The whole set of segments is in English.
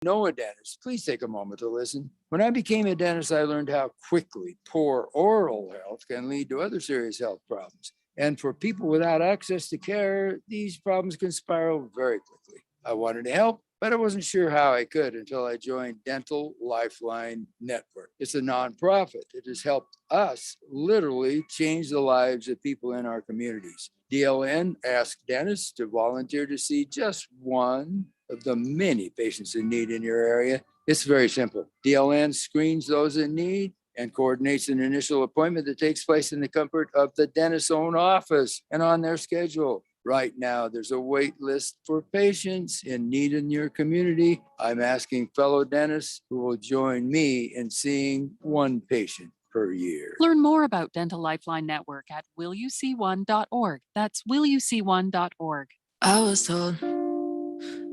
know a dentist, please take a moment to listen. When I became a dentist, I learned how quickly poor oral health can lead to other serious health problems. And for people without access to care, these problems can spiral very quickly. I wanted to help, but I wasn't sure how I could until I joined Dental Lifeline Network. It's a nonprofit. It has helped us literally change the lives of people in our communities. DLN asked dentists to volunteer to see just one of the many patients in need in your area. It's very simple. DLN screens those in need and coordinates an initial appointment that takes place in the comfort of the dentist's own office and on their schedule. Right now, there's a wait list for patients in need in your community. I'm asking fellow dentists who will join me in seeing one patient per year. Learn more about Dental Lifeline Network at willyouseeone.org. That's willyouseeone.org. I was told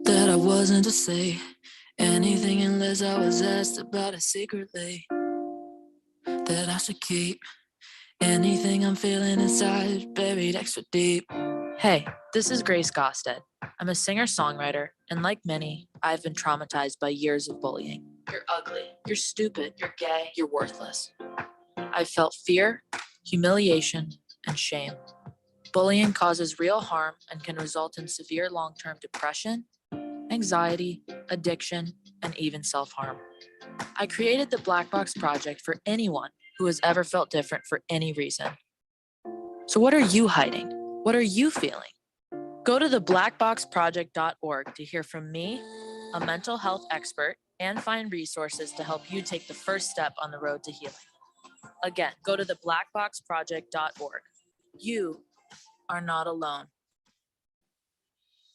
that I wasn't to say anything unless I was asked about it secretly. That I should keep anything I'm feeling inside buried extra deep. Hey, this is Grace Gosted. I'm a singer-songwriter, and like many, I've been traumatized by years of bullying. You're ugly, you're stupid, you're gay, you're worthless. I've felt fear, humiliation, and shame. Bullying causes real harm and can result in severe long-term depression, anxiety, addiction, and even self-harm. I created the Black Box Project for anyone who has ever felt different for any reason. So what are you hiding? What are you feeling? Go to theblackboxproject.org to hear from me, a mental health expert, and find resources to help you take the first step on the road to healing. Again, go to theblackboxproject.org. You are not alone.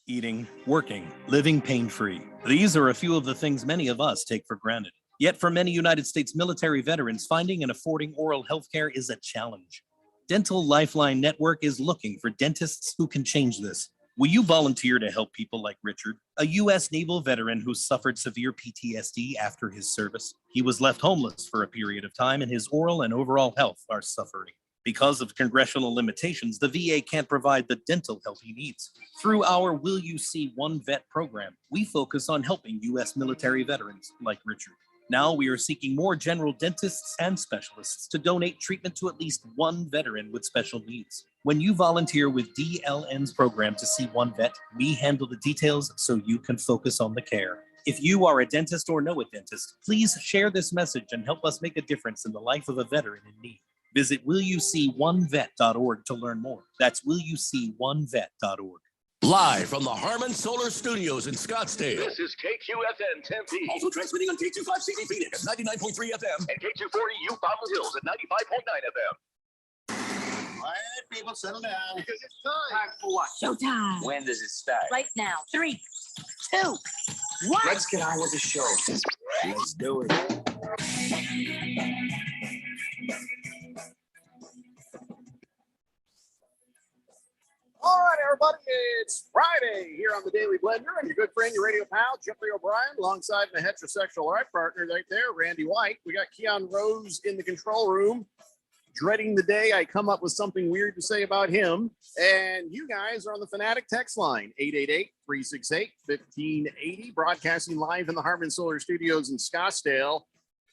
Eating, working, living pain-free. These are a few of the things many of us take for granted. Yet for many United States military veterans, finding and affording oral health care is a challenge. Dental Lifeline Network is looking for dentists who can change this. Will you volunteer to help people like Richard, a U.S. naval veteran who suffered severe PTSD after his service? He was left homeless for a period of time, and his oral and overall health are suffering. Because of congressional limitations, the VA can't provide the dental help he needs. Through our Will You See One Vet program, we focus on helping U.S. military veterans like Richard. Now we are seeking more general dentists and specialists to donate treatment to at least one veteran with special needs. When you volunteer with DLN's program to see one vet, we handle the details so you can focus on the care. If you are a dentist or know a dentist, please share this message and help us make a difference in the life of a veteran in need. Visit willyouseeonevet.org to learn more. That's willyouseeonevet.org. Live from the Harmon Solar Studios in Scottsdale. This is KQFN Tempe. Also transmitting on K25CD Phoenix at 99.3 FM. And K240 U Fountain Hills at 95.9 FM. All right, people, settle down. Because it's time. Time for what? Showtime. When does it start? Right now. 3, 2, 1. Let's get on with the show. Let's do it. All right, everybody, it's Friday here on the Daily Blender, and your good friend, your radio pal, Jeffrey O'Brien, alongside my heterosexual life partner right there, Randy White. We got Keon Rose in the control room, dreading the day I come up with something weird to say about him. And you guys are on the Fanatic text line, 888-368-1580, broadcasting live in the Harmon Solar Studios in Scottsdale.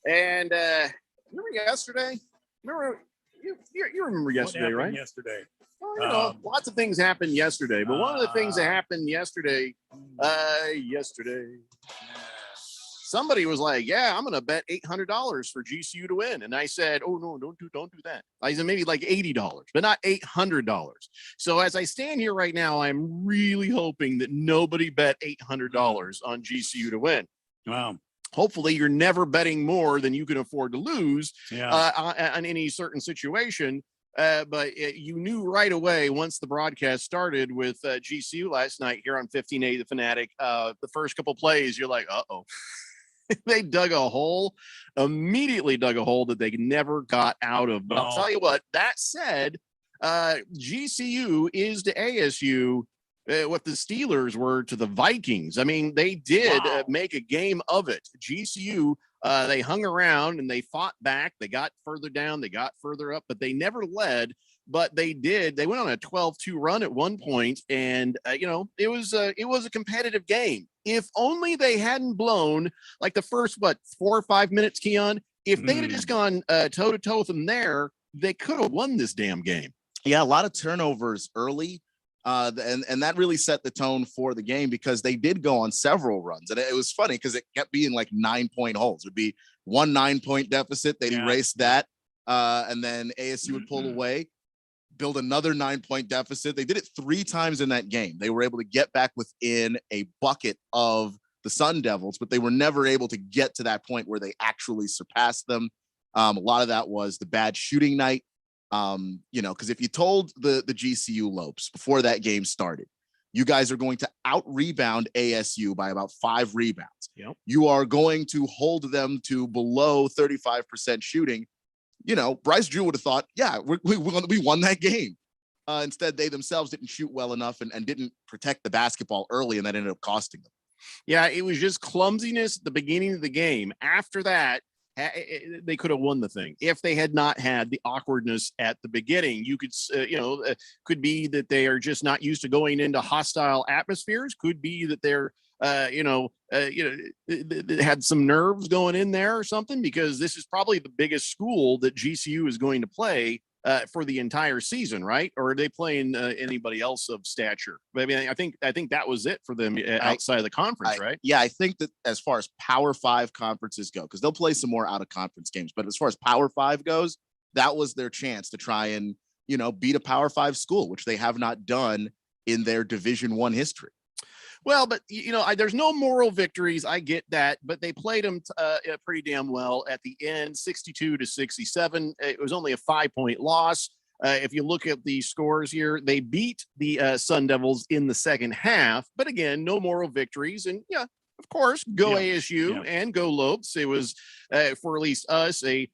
And remember yesterday? You remember yesterday, right? Yesterday. Well, lots of things happened yesterday, but one of the things that happened yesterday, somebody was like, yeah, I'm going to bet $800 for GCU to win. And I said, oh, no, don't do that. I said, maybe like $80, but not $800. So as I stand here right now, I'm really hoping that nobody bet $800 on GCU to win. Wow. Hopefully you're never betting more than you can afford to lose on any certain situation. But you knew right away once the broadcast started with GCU last night here on 1580 The Fanatic, the first couple plays, you're like, uh-oh. They immediately dug a hole that they never got out of. But I'll tell you what, that said, GCU is to ASU what the Steelers were to the Vikings. I mean, they did make a game of it. GCU, they hung around and they fought back. They got further down, they got further up, but they never led. but they went on a 12-2 run at one point, and it was a competitive game. If only they hadn't blown like the first 4 or 5 minutes, Keon. If they had just gone toe to toe with them there, they could have won this damn game. Yeah, a lot of turnovers early. And that really set the tone for the game, because they did go on several runs. And it was funny because it kept being like 9-point holes. It would be 1 9-point deficit. They'd erase that. And then ASU would pull away, build another 9-point deficit. They did it 3 times in that game. They were able to get back within a bucket of the Sun Devils, but they were never able to get to that point where they actually surpassed them. A lot of that was the bad shooting night. Because if you told the GCU Lopes before that game started, you guys are going to out rebound ASU by about 5 rebounds. Yep. You are going to hold them to below 35% shooting. Bryce Drew would have thought, yeah, we won that game. Instead, they themselves didn't shoot well enough and didn't protect the basketball early, and that ended up costing them. Yeah, it was just clumsiness at the beginning of the game. After that, they could have won the thing if they had not had the awkwardness at the beginning. You could, could be that they are just not used to going into hostile atmospheres. Could be that they're, they had some nerves going in there or something, because this is probably the biggest school that GCU is going to play for the entire season, right? Or are they playing anybody else of stature? I mean, I think that was it for them outside of the conference, right? Yeah, I think that as far as Power 5 conferences go, because they'll play some more out of conference games, but as far as Power 5 goes, that was their chance to try and beat a Power 5 school, which they have not done in their Division I history. Well, but there's no moral victories. I get that, but they played them pretty damn well at the end, 62-67. It was only a 5-point loss. If you look at the scores here, they beat the Sun Devils in the second half, but again, no moral victories. And yeah, of course, go ASU and go Lopes. It was for at least us a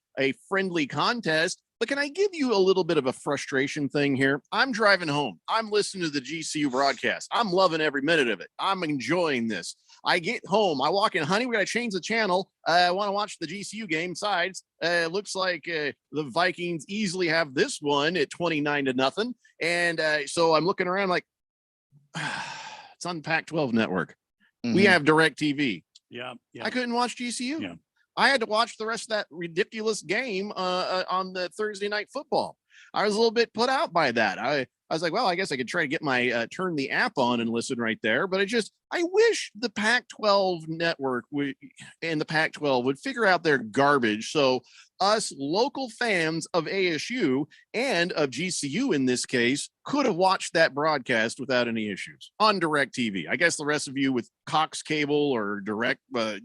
friendly contest. But can I give you a little bit of a frustration thing here? I'm driving home. I'm listening to the GCU broadcast. I'm loving every minute of it. I'm enjoying this. I get home. I walk in, honey, we got to change the channel. I want to watch the GCU game. Sides. Looks like the Vikings easily have this one at 29-0. And so I'm looking around like, it's on the Pac-12 network. Mm-hmm. We have DirecTV. Yeah. I couldn't watch GCU. Yeah. I had to watch the rest of that ridiculous game on the Thursday night football. I was a little bit put out by that. I was like, well, I guess I could try to get my turn the app on and listen right there. But I wish the Pac-12 network and the Pac-12 would figure out their garbage. So us local fans of ASU and of GCU in this case could have watched that broadcast without any issues on DirecTV. I guess the rest of you with Cox Cable or Direct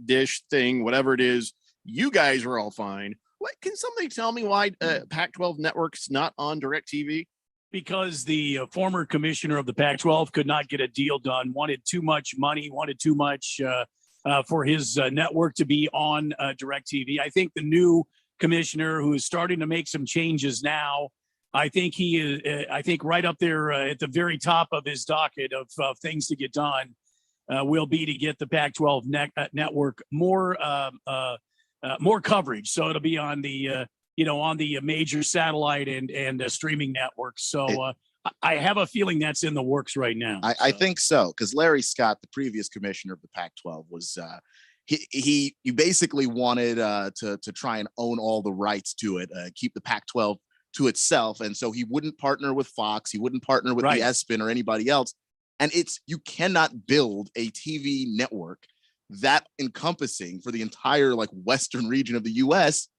Dish thing, whatever it is, you guys are all fine. What can somebody tell me why Pac-12 network's not on DirecTV? Because the former commissioner of the Pac-12 could not get a deal done, wanted too much money, wanted too much for his network to be on DirecTV. I think the new commissioner, who is starting to make some changes now, I think he is, I think right up there at the very top of his docket of things to get done will be to get the Pac-12 network more coverage. So it'll be on the on the major satellite and streaming networks. So I have a feeling that's in the works right now. I think so, because Larry Scott, the previous commissioner of the Pac-12, was he basically wanted to try and own all the rights to it, keep the Pac-12 to itself, and so he wouldn't partner with Fox, he wouldn't partner with the ESPN or anybody else. And you cannot build a TV network that encompassing for the entire western region of the U.S.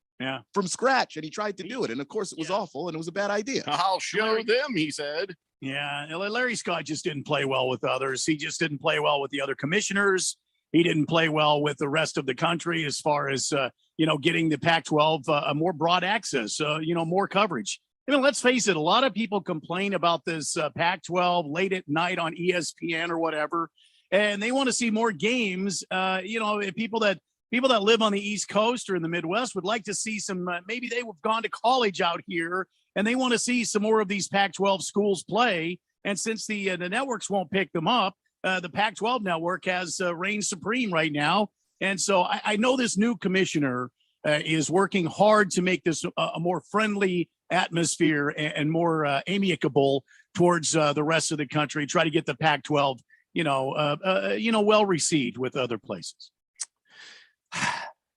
from scratch. And he tried to do it, and of course it was awful and it was a bad idea. I'll show them, he said. Yeah, Larry Scott just didn't play well with others. He just didn't play well with the other commissioners. He didn't play well with the rest of the country as far as getting the Pac-12 a more broad access, more coverage. Let's face it, a lot of people complain about this Pac-12 late at night on ESPN or whatever, and they want to see more games. People that live on the East Coast or in the Midwest would like to see some, maybe they have gone to college out here and they want to see some more of these Pac-12 schools play. And since the networks won't pick them up, the Pac-12 network has reigned supreme right now. And so I know this new commissioner is working hard to make this a more friendly atmosphere and more amicable towards the rest of the country. Try to get the Pac-12, well received with other places.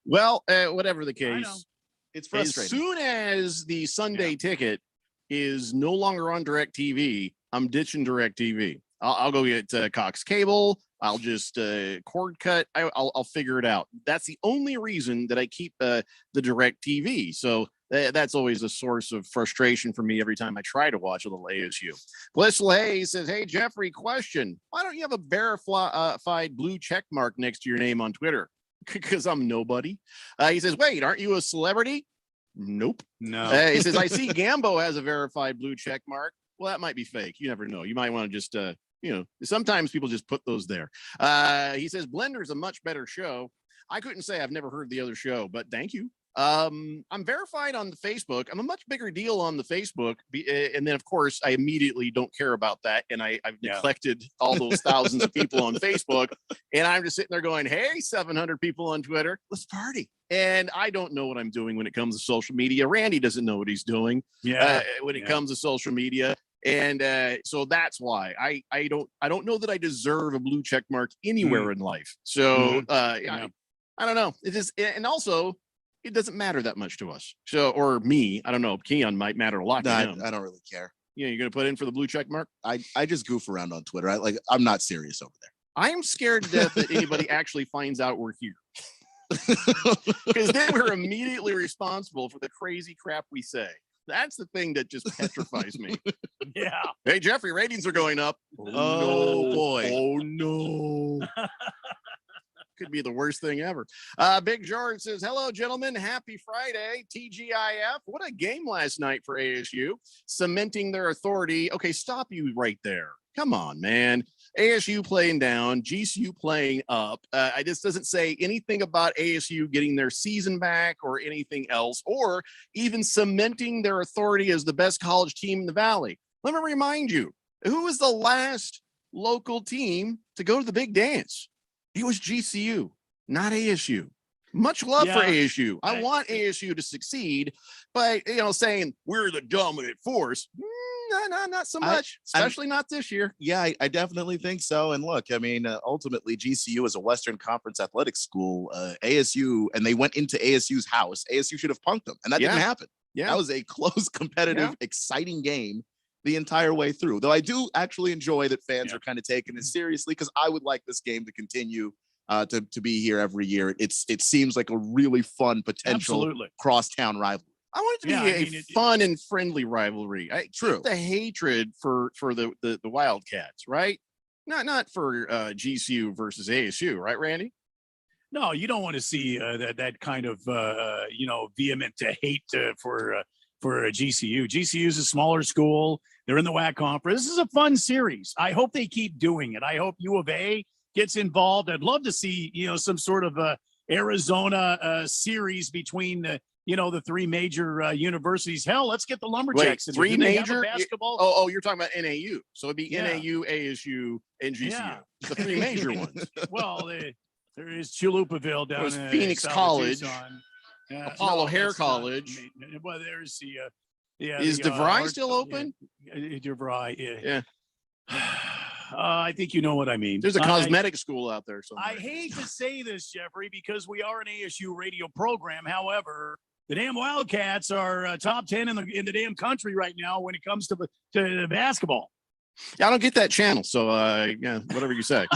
Well, whatever the case, It's as frustrating. soon as the Sunday ticket is no longer on DirecTV, I'm ditching DirecTV. I'll go get Cox Cable. I'll just cord cut. I'll figure it out. That's the only reason that I keep the DirecTV. So that's always a source of frustration for me every time I try to watch a little ASU. Blissful Hayes says, "Hey Jeffrey, question: why don't you have a verified blue check mark next to your name on Twitter?" Because I'm nobody. He says, "Wait, aren't you a celebrity?" Nope. No. He says, "I see Gambo has a verified blue check mark." Well, that might be fake. You never know. You might want to just, sometimes people just put those there. He says, "Blender's a much better show." I couldn't say I've never heard the other show, but thank you. I'm verified on the Facebook. I'm a much bigger deal on the Facebook. And then, of course, I immediately don't care about that. And I've neglected all those thousands of people on Facebook. And I'm just sitting there going, hey, 700 people on Twitter, let's party. And I don't know what I'm doing when it comes to social media. Randy doesn't know what he's doing when it comes to social media. And so that's why I don't know that I deserve a blue check mark anywhere in life. So I don't know. It is, and also it doesn't matter that much to us. So, or me, I don't know. Keon might matter a lot to him. I don't really care. Yeah, you're gonna put in for the blue check mark. I just goof around on Twitter. I'm not serious over there. I am scared to death that anybody actually finds out we're here. Because then we're immediately responsible for the crazy crap we say. That's the thing that just petrifies me. Yeah. Hey, Jeffrey, ratings are going up. Oh boy. Oh no. Could be the worst thing ever. Big George says, "Hello, gentlemen. Happy Friday. TGIF. What a game last night for ASU. Cementing their authority." Okay, stop you right there. Come on, man. ASU playing down, GCU playing up. I just doesn't say anything about ASU getting their season back or anything else, or even cementing their authority as the best college team in the Valley. Let me remind you, who was the last local team to go to the big dance? It was GCU, not ASU. Much love for ASU. I want ASU to succeede, but saying we're the dominant force, not so much, especially not this year. Yeah, I definitely think so. And look, I mean, ultimately, GCU is a Western Conference athletics school. ASU, and they went into ASU's house. ASU should have punked them, and that didn't happen. Yeah, that was a close, competitive, exciting game the entire way through. Though I do actually enjoy that fans are kind of taking it seriously, because I would like this game to continue to be here every year. It seems like a really fun potential crosstown rivalry. I want it to be a fun and friendly rivalry. True. The hatred for the Wildcats, right? Not for GCU versus ASU, right, Randy? No, you don't want to see that kind of vehement hate for GCU. GCU is a smaller school. They're in the WAC conference. This is a fun series. I hope they keep doing it. I hope U of A gets involved. I'd love to see some sort of Arizona series between the three major universities. Hell, let's get the Lumberjacks. Wait, three major basketball. Oh, you're talking about NAU. So it'd be NAU, ASU, and GCU. Yeah. The three major ones. Well, there is Chulupaville down in Phoenix South College. Apollo Hair College. Well, there's the is DeVry still open? DeVry, yeah. I think you know what I mean. There's a cosmetic school out there somewhere. I hate to say this, Jeffrey, because we are an ASU radio program. However, the damn Wildcats are top 10 in the damn country right now when it comes to basketball. Yeah, I don't get that channel, so whatever you say.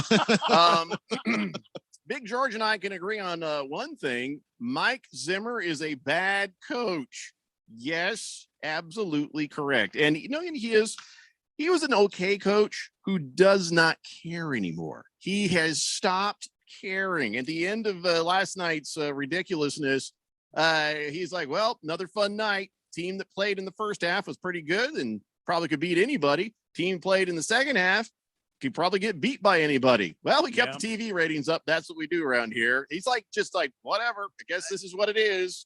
Big George and I can agree on one thing. Mike Zimmer is a bad coach. Yes, absolutely correct. And he was an okay coach who does not care anymore. He has stopped caring. At the end of last night's ridiculousness, he's like, well, another fun night. Team that played in the first half was pretty good and probably could beat anybody. Team played in the second half could probably get beat by anybody. Well, we kept the TV ratings up. That's what we do around here. He's just like, whatever. I guess this is what it is.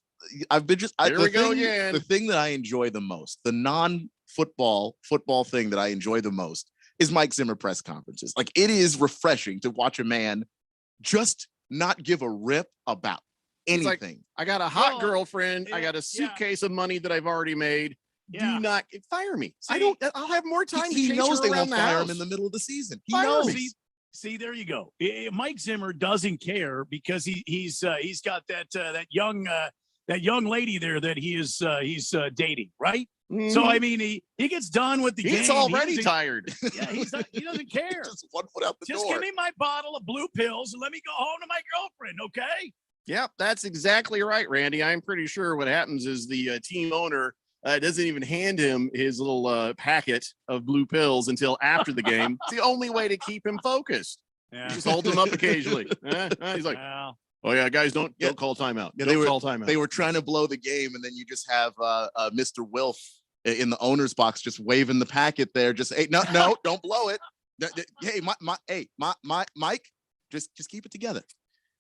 Here we go again. The thing that I enjoy the most, the non-football thing that I enjoy the most, is Mike Zimmer press conferences. Like, it is refreshing to watch a man just not give a rip about anything. Like, I got a hot girlfriend. I got a suitcase of money that I've already made. Yeah. Do not fire me. I See, don't. I'll have more time. He to chase knows her they around won't the fire him house. in the middle of the season. He Fire knows. me. See, there you go. Mike Zimmer doesn't care because he's got that young lady there that he's dating, right? So I mean, he gets done with the game. He's already he tired. Yeah, he doesn't care. Just 1 foot out the Just door. give me my bottle of blue pills and let me go home to my girlfriend, okay? Yep, that's exactly right, Randy. I'm pretty sure what happens is the team owner doesn't even hand him his little packet of blue pills until after the game. It's the only way to keep him focused. Yeah. He just holds him up occasionally. He's like, Well, "Oh yeah, guys, don't Yeah. call timeout. Yeah, Don't call timeout." They were trying to blow the game, and then you just have Mr. Wilf in the owner's box just waving the packet there. Just, hey, no, don't blow it. Hey, Mike, just keep it together.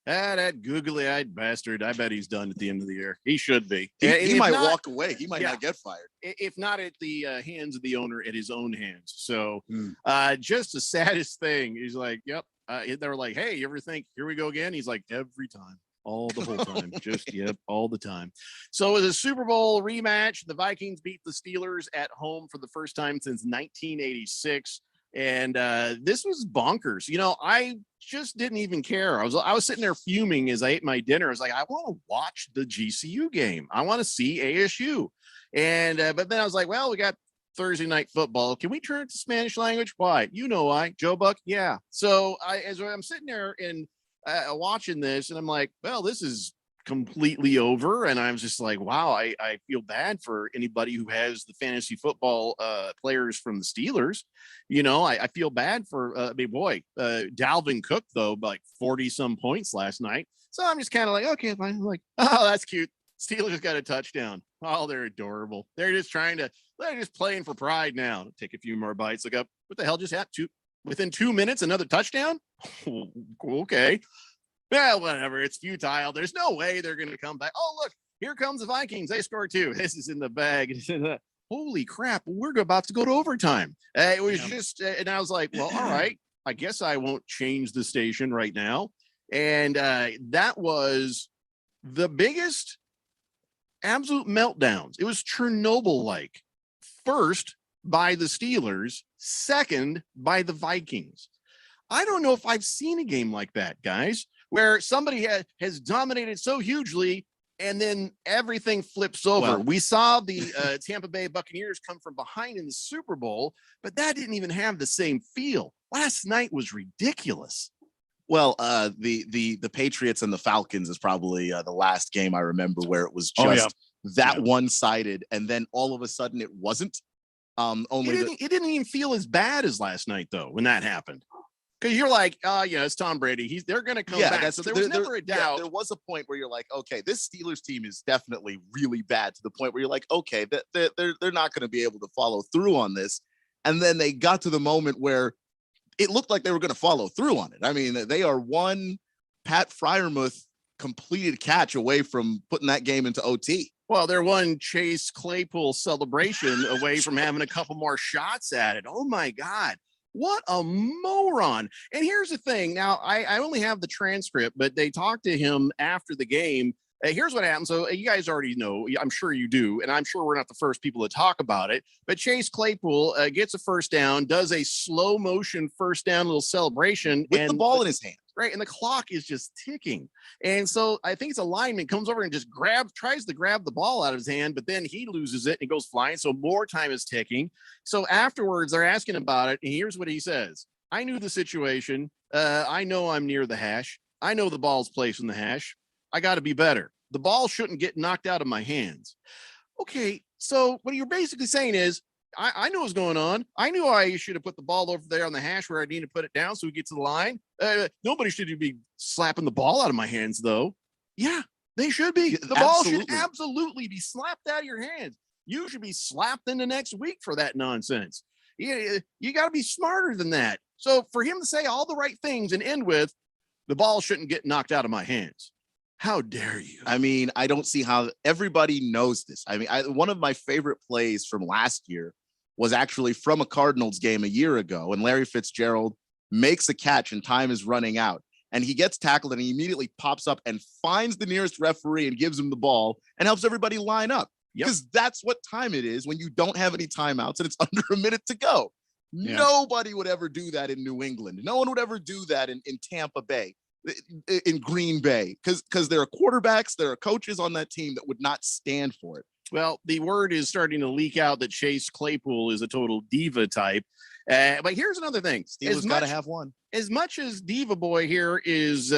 That googly-eyed bastard. I bet he's done at the end of the year. He should be. He If might not- walk away. He might Yeah. not get fired. if not at the hands of the owner, at his own hands. So Hmm. just the saddest thing. He's like, yep. They were like, hey, you ever think, here we go again? He's like, every time, all the whole time. Just, yep, all the time. So it was a Super Bowl rematch. The Vikings beat the Steelers at home for the first time since 1986. And this was bonkers. You know, I just didn't even care. I was sitting there fuming as I ate my dinner. I was like, I want to watch the GCU game. I want to see ASU. And but then I was like, well, we got Thursday night football. Can we turn it to Spanish language? Why? You know why? Joe Buck? Yeah. So as I'm sitting there and watching this, and I'm like, well, this is completely over. And I was just like, wow, I feel bad for anybody who has the fantasy football players from the Steelers. You know, I feel bad for Dalvin Cook, though, like 40 some points last night. So I'm just kind of like, okay, fine. I'm like, oh, that's cute. Steelers just got a touchdown. Oh, they're adorable. They're just playing for pride now. Take a few more bites. Look up. What the hell just happened? Within 2 minutes, another touchdown? Okay. Yeah, whatever. It's futile. There's no way they're going to come back. Oh, look, here comes the Vikings. They score 2. This is in the bag. Holy crap. We're about to go to overtime. It was just, and I was like, well, all right. I guess I won't change the station right now. And that was the biggest absolute meltdowns. It was Chernobyl-like. First by the Steelers, second by the Vikings. I don't know if I've seen a game like that, guys, where somebody has dominated so hugely and then everything flips over. Well, we saw the Tampa Bay Buccaneers come from behind in the Super Bowl, but that didn't even have the same feel. Last night was ridiculous. Well, the Patriots and the Falcons is probably the last game I remember where it was just one-sided, and then all of a sudden it wasn't. It didn't even feel as bad as last night, though, when that happened. Because you're like, it's Tom Brady. They're going to come back. So there was never a doubt. Yeah, there was a point where you're like, okay, this Steelers team is definitely really bad, to the point where you're like, okay, they're not going to be able to follow through on this. And then they got to the moment where it looked like they were going to follow through on it. I mean, they are one Pat Fryermuth completed catch away from putting that game into OT. Well, they're one Chase Claypool celebration away from having a couple more shots at it. Oh, my God. What a moron. And here's the thing. Now, I only have the transcript, but they talked to him after the game. Here's what happened. So you guys already know, I'm sure you do, and I'm sure we're not the first people to talk about it, but Chase Claypool gets a first down, does a slow motion first down little celebration. With the ball in his hand. Right, and the clock is just ticking. And so I think it's a lineman comes over and just tries to grab the ball out of his hand, but then he loses it and it goes flying. So more time is ticking. So afterwards, they're asking about it. And here's what he says. I knew the situation. I know I'm near the hash. I know the ball's placed in the hash. I got to be better. The ball shouldn't get knocked out of my hands. Okay, so what you're basically saying is, I knew what was going on. I knew I should have put the ball over there on the hash where I need to put it down so we get to the line. Nobody should be slapping the ball out of my hands, though. Yeah, they should be. The ball should absolutely be slapped out of your hands. You should be slapped into next week for that nonsense. You got to be smarter than that. So for him to say all the right things and end with, the ball shouldn't get knocked out of my hands. How dare you? I mean, I don't see how everybody knows this. I mean, one of my favorite plays from last year was actually from a Cardinals game a year ago, and Larry Fitzgerald makes a catch and time is running out, and he gets tackled and he immediately pops up and finds the nearest referee and gives him the ball and helps everybody line up. because that's what time it is when you don't have any timeouts and it's under a minute to go. Yeah. Nobody would ever do that in New England. No one would ever do that in Tampa Bay, in Green Bay, because there are quarterbacks, there are coaches on that team that would not stand for it. Well, the word is starting to leak out that Chase Claypool is a total diva type. But here's another thing. Steelers got to have one. As much as Diva Boy here is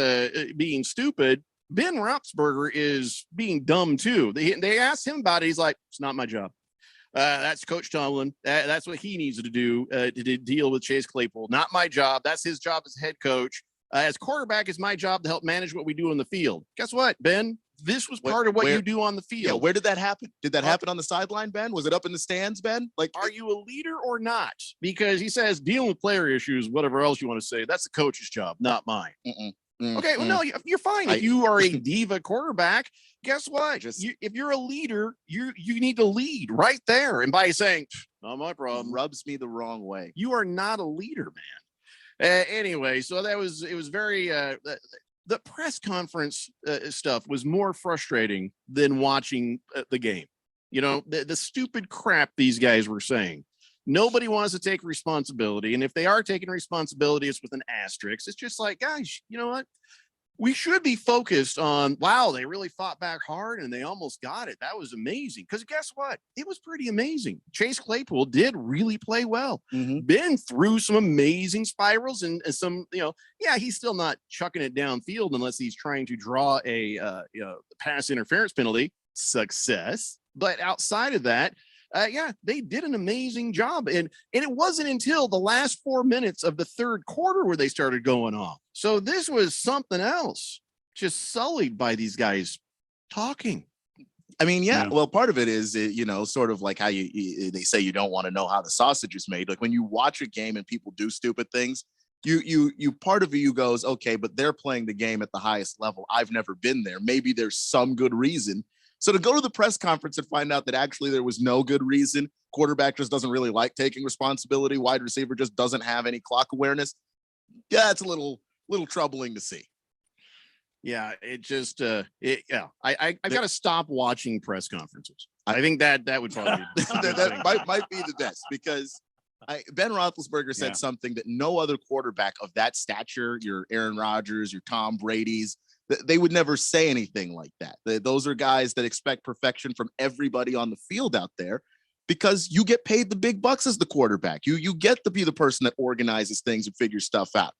being stupid, Ben Roethlisberger is being dumb too. They asked him about it. He's like, it's not my job. That's Coach Tomlin. That's what he needs to do to deal with Chase Claypool. Not my job. That's his job as head coach. As quarterback, it's my job to help manage what we do on the field. Guess what, Ben? This was part of what you do on the field. Yeah, where did that happen? Did that happen on the sideline, Ben? Was it up in the stands, Ben? Like, are you a leader or not? Because he says dealing with player issues, whatever else you want to say, that's the coach's job, not mine. Okay, well, no, you're fine. If you are a diva quarterback, guess what? If you're a leader, you need to lead right there. And by saying, not my problem, rubs me the wrong way. You are not a leader, man. Anyway, so it was very the press conference stuff was more frustrating than watching the game. You know, the stupid crap these guys were saying. Nobody wants to take responsibility. And if they are taking responsibility, it's with an asterisk. It's just like, guys, you know what? We should be focused on, wow, they really fought back hard and they almost got it. That was amazing. Because guess what? It was pretty amazing. Chase Claypool did really play well. Ben threw some amazing spirals and some, he's still not chucking it downfield unless he's trying to draw a pass interference penalty. Success. But outside of that, they did an amazing job. And it wasn't until the last 4 minutes of the third quarter where they started going off. So this was something else, just sullied by these guys talking. I mean, well, part of it is, sort of like how they say you don't want to know how the sausage is made. Like when you watch a game and people do stupid things, you part of you goes, okay, but they're playing the game at the highest level. I've never been there. Maybe there's some good reason. So to go to the press conference and find out that actually there was no good reason, quarterback just doesn't really like taking responsibility, wide receiver just doesn't have any clock awareness. Yeah, it's a little troubling to see. Yeah, it just I got to stop watching press conferences. I think that would probably that might be the best, because Ben Roethlisberger said something that no other quarterback of that stature, your Aaron Rodgers, your Tom Brady's, they would never say anything like that. Those are guys that expect perfection from everybody on the field out there, because you get paid the big bucks as the quarterback. You get to be the person that organizes things and figures stuff out.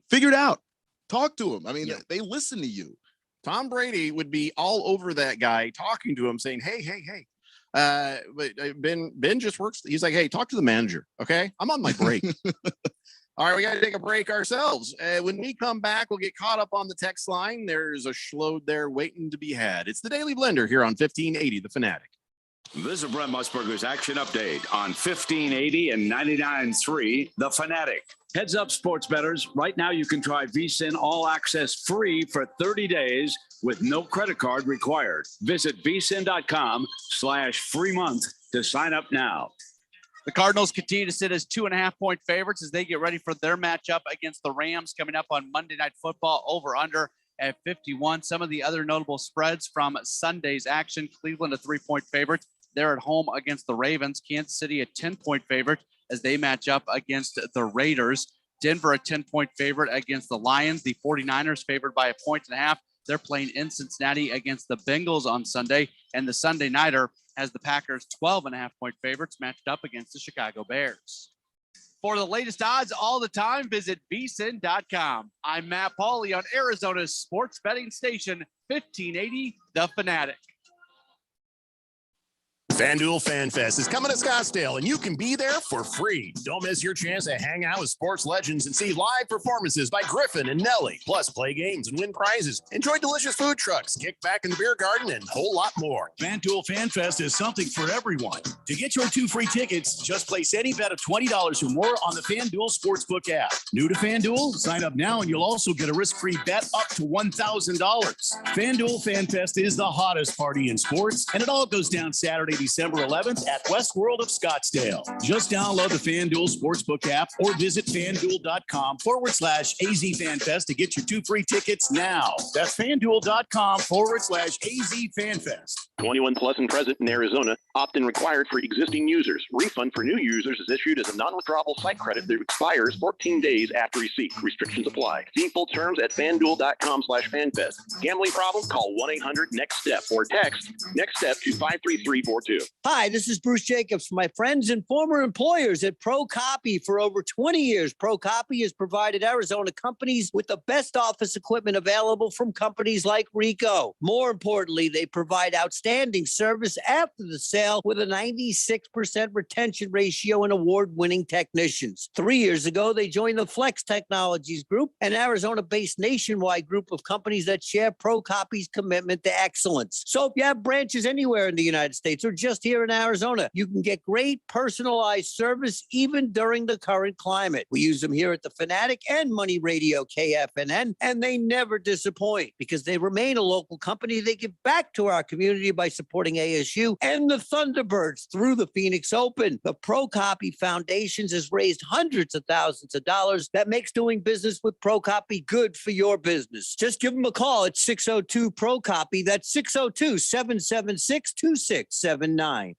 Figure it out. Talk to him. I mean, they listen to you. Tom Brady would be all over that guy, talking to him, saying, hey. But Ben just works. He's like, hey, talk to the manager. Okay, I'm on my break. All right, we got to take a break ourselves. When we come back, we'll get caught up on the text line. There's a schload there waiting to be had. It's the Daily Blender here on 1580 The Fanatic. This is Brent Musburger's Action Update on 1580 and 99.3 The Fanatic. Heads up, sports bettors. Right now, you can try VSiN All Access free for 30 days with no credit card required. Visit vsin.com/free month to sign up now. The Cardinals continue to sit as 2.5-point favorites as they get ready for their matchup against the Rams coming up on Monday Night Football. Over/under at 51. Some of the other notable spreads from Sunday's action: Cleveland a 3-point favorite. They're at home against the Ravens. Kansas City a 10-point favorite as they match up against the Raiders. Denver a 10-point favorite against the Lions. The 49ers favored by 1.5. They're playing in Cincinnati against the Bengals on Sunday. And the Sunday Nighter has the Packers 12.5-point favorites matched up against the Chicago Bears. For the latest odds all the time, visit vsin.com. I'm Matt Pauley on Arizona's sports betting station, 1580 The Fanatic. FanDuel Fan Fest is coming to Scottsdale, and you can be there for free. Don't miss your chance to hang out with sports legends and see live performances by Griffin and Nelly, plus play games and win prizes. Enjoy delicious food trucks, kick back in the beer garden, and a whole lot more. FanDuel Fan Fest is something for everyone. To get your 2 free tickets, just place any bet of $20 or more on the FanDuel Sportsbook app. New to FanDuel? Sign up now, and you'll also get a risk-free bet up to $1,000. FanDuel Fan Fest is the hottest party in sports, and it all goes down Saturday, December 11th at Westworld of Scottsdale. Just download the FanDuel Sportsbook app or visit FanDuel.com/AZFanFest to get your 2 free tickets now. That's FanDuel.com/AZFanFest. 21 plus and present in Arizona. Opt-in required for existing users. Refund for new users is issued as a non-withdrawable site credit that expires 14 days after receipt. Restrictions apply. See full terms at fanduel.com/fanfest. Gambling problem? Call 1-800-NEXT-STEP or text NEXT STEP to 53342. Hi, this is Bruce Jacobs from my friends and former employers at Pro Copy. For over 20 years, Pro Copy has provided Arizona companies with the best office equipment available from companies like Ricoh. More importantly, they provide outstanding service after the sale with a 96% retention ratio and award-winning technicians. 3 years ago, they joined the Flex Technologies Group, an Arizona-based nationwide group of companies that share Pro Copy's commitment to excellence. So if you have branches anywhere in the United States or just here in Arizona, you can get great personalized service even during the current climate. We use them here at the Fanatic and Money Radio KFNN, and they never disappoint because they remain a local company. They give back to our community by supporting ASU and the Thunderbirds through the Phoenix Open. The Pro Copy Foundations has raised hundreds of thousands of dollars. That makes doing business with Pro Copy good for your business. Just give them a call at 602 Pro Copy. That's 602-776-2679.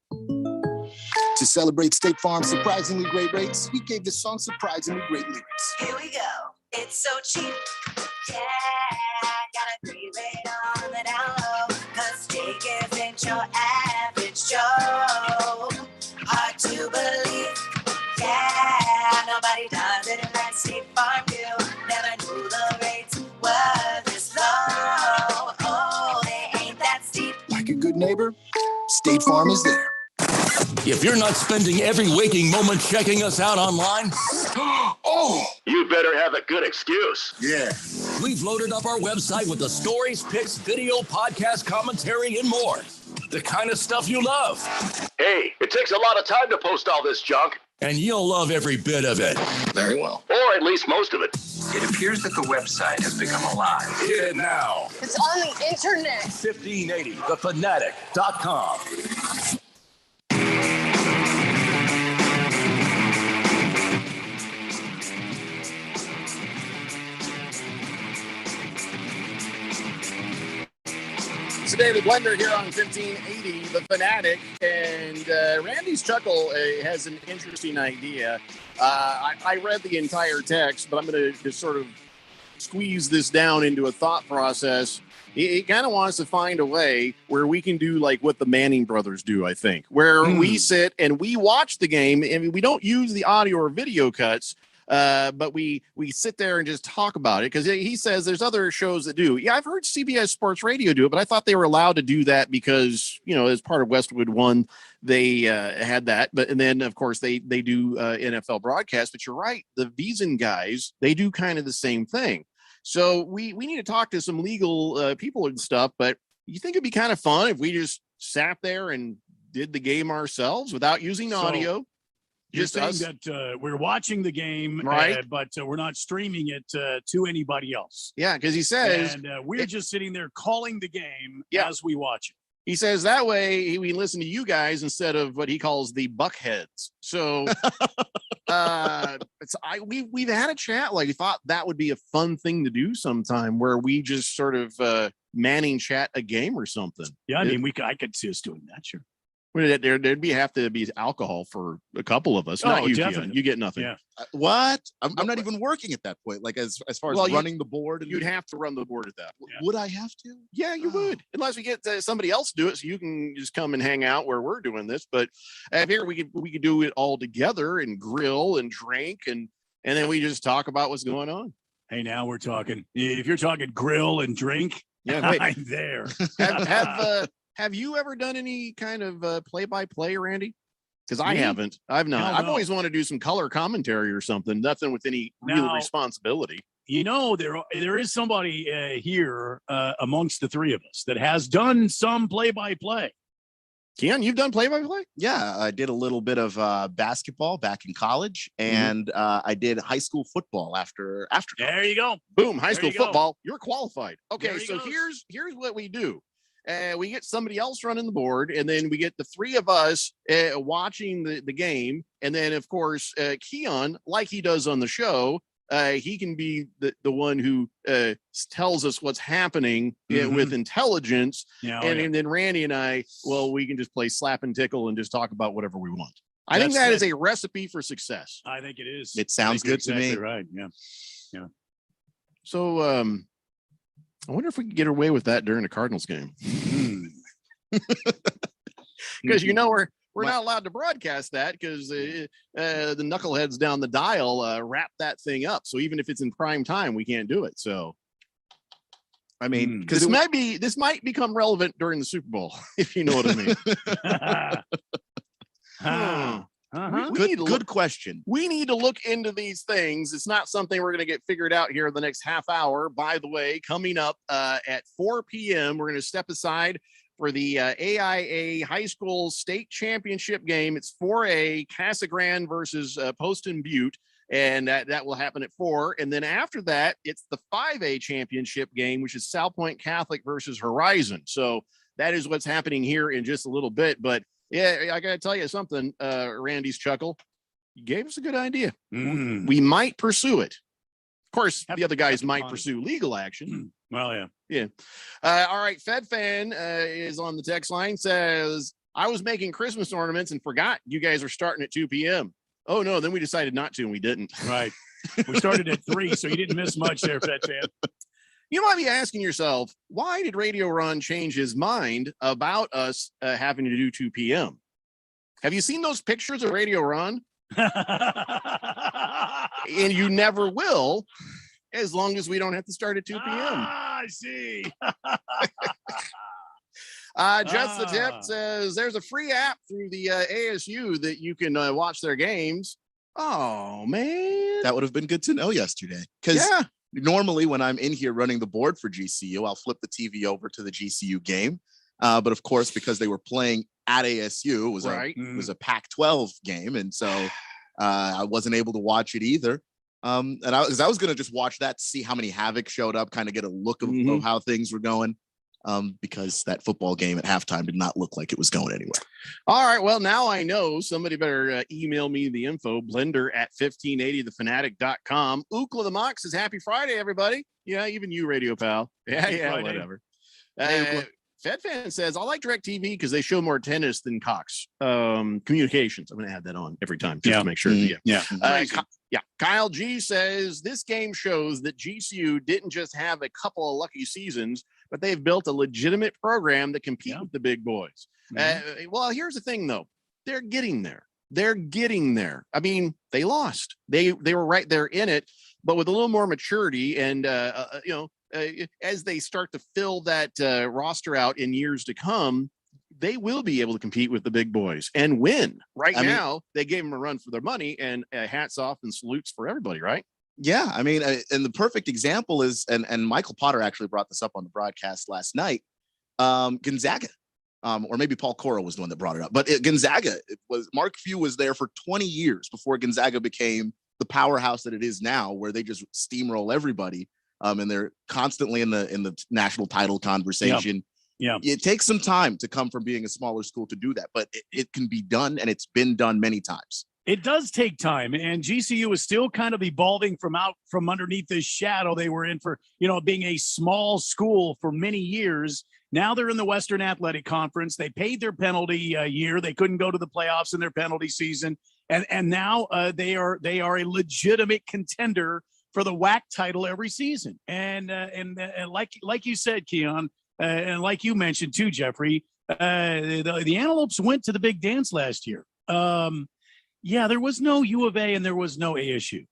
To celebrate State Farm's surprisingly great rates, we gave this song surprisingly great lyrics. Here we go. It's so cheap. Yeah, got a great rate on the down low. 'Cause State isn't your average Joe. Hard to believe. Yeah, nobody does it like State Farm do. Never knew the rates were this low. Oh, they ain't that steep. Like a good neighbor, State Farm is there. If you're not spending every waking moment checking us out online, Oh, you better have a good excuse. yeah, we've loaded up our website with the stories, pics, video, podcast, commentary, and more. The kind of stuff you love. Hey, it takes a lot of time to post all this junk. And you'll love every bit of it. Very well. Or at least most of it. It appears that the website has become alive. Get it now. It's on the internet. 1580thefanatic.com. It's the Daily Blender here on 1580, The Fanatic, and Randy's Chuckle has an interesting idea. I read the entire text, but I'm going to just sort of squeeze this down into a thought process. He kind of wants to find a way where we can do like what the Manning brothers do, I think, where we sit and we watch the game, and we don't use the audio or video cuts. But we sit there and just talk about it because he says there's other shows that do. Yeah, I've heard CBS Sports Radio do it, but I thought they were allowed to do that because, you know, as part of Westwood One, they had that. But and then, of course, they do NFL broadcast. But you're right. The Veasan guys, they do kind of the same thing. So we need to talk to some legal people and stuff. But you think it'd be kind of fun if we just sat there and did the game ourselves without using audio? You're Just saying us? that we're watching the game, Right. but we're not streaming it to anybody else. Yeah, because he says And we're just sitting there calling the game as we watch it. he says that way we listen to you guys instead of what he calls the buckheads. So we've had a chat. Like, we thought that would be a fun thing to do sometime where we just sort of Manning chat a game or something. Yeah, I mean, I could see us doing that, sure. Well, there'd have to be alcohol for a couple of us. Oh, Not you, definitely. Keon. You get nothing. Yeah. What? I'm not even working at that point. Like as far as Well, running the board. And You'd have to run the board at that. Would I have to? Yeah, you would, unless we get somebody else to do it, so you can just come and hang out where we're doing this. But here we could do it all together and grill and drink and then we just talk about what's going on. Hey, now we're talking. If you're talking grill and drink, Yeah, wait. I'm there. Have you ever done any kind of play-by-play, Randy? Because I Me? haven't. I've not. Hell I've no. always wanted to do some color commentary or something. Nothing with any real Now- responsibility. You know, there is somebody here amongst the three of us that has done some play-by-play. Keon, you've done play-by-play? Yeah, I did a little bit of basketball back in college, and I did high school football after college. There you go. Boom, high There school you go. football. You're qualified. Okay, There he so goes. here's what we do. We get somebody else running the board, and then we get the three of us watching the game. And then, of course, Keon, like he does on the show, he can be the one who tells us what's happening with intelligence. And then Randy and I, well, we can just play slap and tickle and just talk about whatever we want. I think that is a recipe for success. I think it is. It sounds good to me. Right. Yeah. Yeah. So I wonder if we could get away with that during the Cardinals game. Because we're not allowed to broadcast that because the knuckleheads down the dial wrap that thing up. So even if it's in prime time, we can't do it. So I mean, because this might become relevant during the Super Bowl, if you know what I mean. Good question. We need to look into these things. It's not something we're going to get figured out here in the next half hour. By the way, coming up at 4 p.m., we're going to step aside for the AIA High School State Championship game. It's 4A, Casa Grande versus Poston Butte. And that will happen at 4. And then after that, it's the 5A championship game, which is South Point Catholic versus Horizon. So that is what's happening here in just a little bit. But yeah, I got to tell you something, Randy's chuckle. You gave us a good idea. We might pursue it. Of course, the other guys might pursue legal action. Well, yeah. Yeah. All right. Fed Fan is on the text line, says, I was making Christmas ornaments and forgot you guys were starting at 2 p.m. Oh, no. Then we decided not to, and we didn't. Right. We started at 3, so you didn't miss much there, Fed Fan. You might be asking yourself, why did Radio Ron change his mind about us having to do 2 p.m.? Have you seen those pictures of Radio Ron? And you never will, as long as we don't have to start at 2 p.m. I see. Just the Tip says there's a free app through the ASU that you can watch their games. Oh, man. That would have been good to know yesterday. Because normally when I'm in here running the board for GCU, I'll flip the TV over to the GCU game. But of course, because they were playing at ASU, it was a Pac-12 game. And so I wasn't able to watch it either. And I was going to just watch that, see how many Havoc showed up, kind of get a look of how things were going. Because that football game at halftime did not look like it was going anywhere. All right. Well, now I know. Somebody better email me the info. Blender at 1580thefanatic.com. Ookla the Mock says, happy Friday, everybody. Yeah, even you, Radio Pal. Yeah, whatever. Fed Fan says, I like DirecTV because they show more tennis than Cox. Communications. I'm going to add that on every time just to make sure. Kyle G says, this game shows that GCU didn't just have a couple of lucky seasons, but they've built a legitimate program that compete with the big boys. Well, here's the thing, though. They're getting there. I mean, they lost. They were right there in it, but with a little more maturity and, as they start to fill that roster out in years to come, they will be able to compete with the big boys and win. Now, they gave them a run for their money, and hats off and salutes for everybody, right? Yeah, I mean, and the perfect example is, and Michael Potter actually brought this up on the broadcast last night, Gonzaga, or maybe Paul Cora was the one that brought it up, but Gonzaga, Mark Few was there for 20 years before Gonzaga became the powerhouse that it is now, where they just steamroll everybody. And they're constantly in the national title conversation. Yeah. It takes some time to come from being a smaller school to do that, but it can be done, and it's been done many times. It does take time, and GCU is still kind of evolving from underneath this shadow they were in for, being a small school for many years. Now they're in the Western Athletic Conference. They paid their penalty year. They couldn't go to the playoffs in their penalty season, and now they are a legitimate contender for the WAC title every season. And like you said, Keon, and like you mentioned too, Jeffrey, the Antelopes went to the big dance last year. There was no U of A and there was no ASU.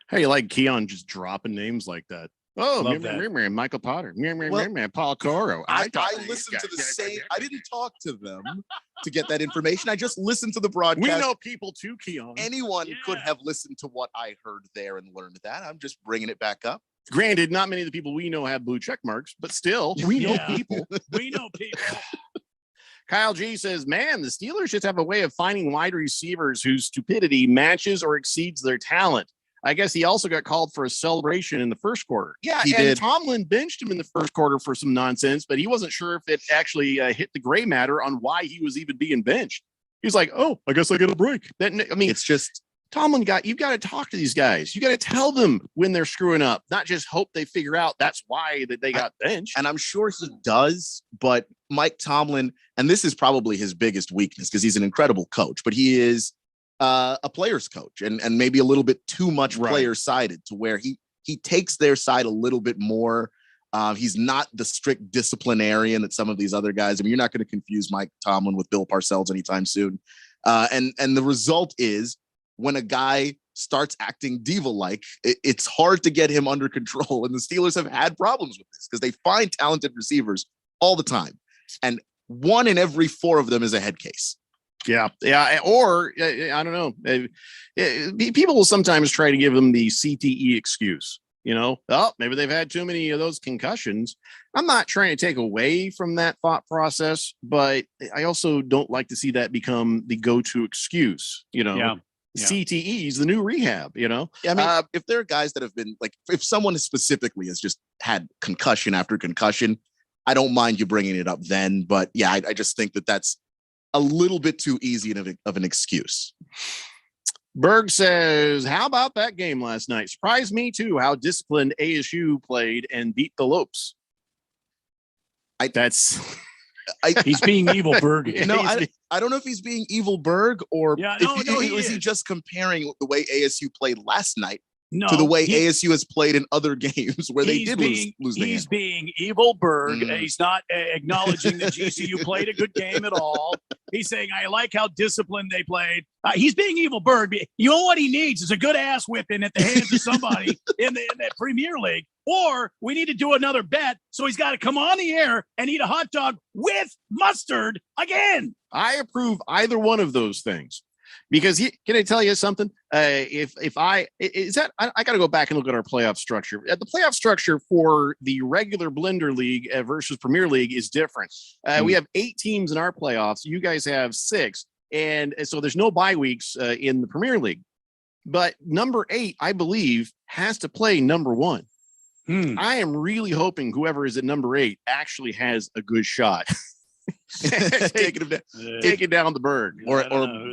Hey, you like Keon just dropping names like that? Oh, Michael Potter, Paul Coro. I listened to the same. I didn't talk to them to get that information. I just listened to the broadcast. We know people too, Keon. Anyone could have listened to what I heard there and learned that. I'm just bringing it back up. Granted, not many of the people we know have blue check marks, but still, we know people. We know people. Kyle G says, man, the Steelers just have a way of finding wide receivers whose stupidity matches or exceeds their talent. I guess he also got called for a celebration in the first quarter. Yeah, he and did. Tomlin benched him in the first quarter for some nonsense, but he wasn't sure if it actually hit the gray matter on why he was even being benched. He's like, oh, I guess I get a break. It's just Tomlin, you've got to talk to these guys. You got to tell them when they're screwing up, not just hope they figure out that's why that they got benched. And I'm sure he does, but Mike Tomlin, and this is probably his biggest weakness because he's an incredible coach, but he is a player's coach and maybe a little bit too much player sided to where he takes their side a little bit more. He's not the strict disciplinarian that some of these other guys. I mean, you're not going to confuse Mike Tomlin with Bill Parcells anytime soon. And the result is when a guy starts acting diva-like, it's hard to get him under control. And the Steelers have had problems with this because they find talented receivers all the time. And 1 in every 4 of them is a head case. Yeah. Or I don't know. People will sometimes try to give them the CTE excuse. Maybe they've had too many of those concussions. I'm not trying to take away from that thought process, but I also don't like to see that become the go-to excuse. CTE is the new rehab. Yeah, I mean, if there are guys that have been like, if someone specifically has just had concussion after concussion, I don't mind you bringing it up then. But yeah, I just think that that's a little bit too easy of an excuse. Berg says, how about that game last night? Surprised me too, how disciplined ASU played and beat the Lopes. He's being evil, Berg. I don't know if he's being evil, Berg, or is he just comparing the way ASU played last night to the way ASU has played in other games where they did lose the He's game. being evil, Berg. He's not acknowledging that GCU played a good game at all. He's saying, I like how disciplined they played. He's being evil, Berg. You know what he needs is a good ass whipping at the hands of somebody in the Premier League. Or we need to do another bet. So he's got to come on the air and eat a hot dog with mustard again. I approve either one of those things. Because can I tell you something? I got to go back and look at our playoff structure. The playoff structure for the regular Blender League versus Premier League is different. We have 8 teams in our playoffs. You guys have 6, and so there's no bye weeks in the Premier League. But number 8, I believe, has to play number 1. I am really hoping whoever is at number 8 actually has a good shot. Taking down the Berg, or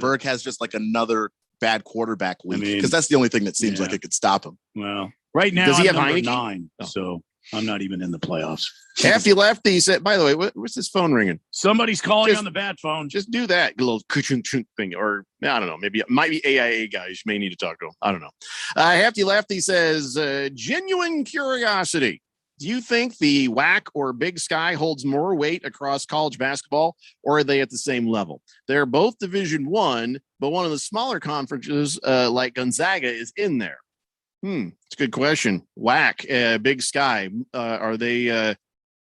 Berg has just like another bad quarterback week because that's the only thing that seems like it could stop him. Well, right now does he I'm have number Heineke? 9, so I'm not even in the playoffs. Hefty Lefty said, by the way, what's this phone ringing? Somebody's calling on the bad phone. Just do that a little thing, or I don't know, maybe it might be AIA guys. You may need to talk to them. I don't know. Hefty Lefty says, genuine curiosity. Do you think the WAC or Big Sky holds more weight across college basketball, or are they at the same level? They're both Division I, but one of the smaller conferences like Gonzaga is in there. It's a good question. WAC, Big Sky, are they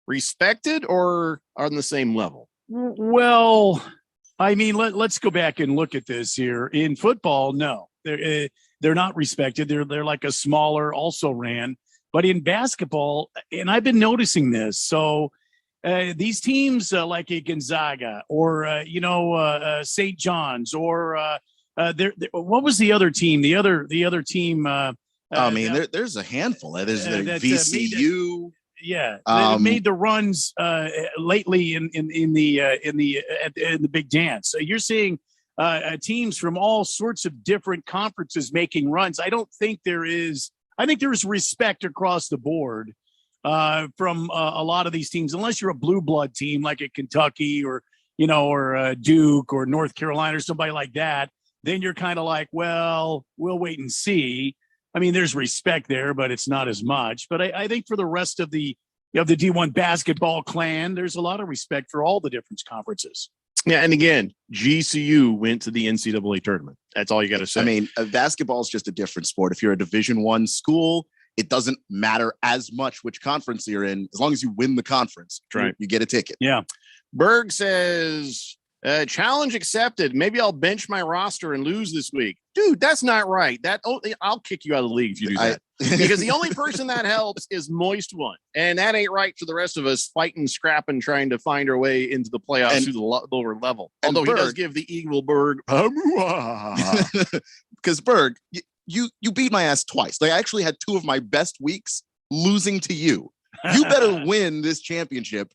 respected or are on the same level? Well, I mean, let's go back and look at this here. In football, no, they're not respected. They're like a smaller, also ran. But in basketball, and I've been noticing this, so these teams like a Gonzaga or St. John's or what was the other team? The other team. There's a handful. There's the VCU. They made the runs lately in the Big Dance. So you're seeing teams from all sorts of different conferences making runs. I think there is respect across the board from a lot of these teams, unless you're a blue blood team like a Kentucky or Duke or North Carolina or somebody like that. Then you're kind of like, well, we'll wait and see. I mean, there's respect there, but it's not as much. But I think for the rest of the D1 basketball clan, there's a lot of respect for all the different conferences. Yeah, and again, GCU went to the NCAA tournament. That's all you got to say. I mean, basketball is just a different sport. If you're a Division I school, it doesn't matter as much which conference you're in. As long as you win the conference, you get a ticket. Yeah. Berg says, challenge accepted. Maybe I'll bench my roster and lose this week. Dude, that's not right. I'll kick you out of the league if you do that. Because the only person that helps is Moist One. And that ain't right for the rest of us fighting, scrapping, trying to find our way into the playoffs through the lower level. Although he does give the Eagle Berg. Because Berg, you beat my ass twice. Like, I actually had 2 of my best weeks losing to you. You better win this championship.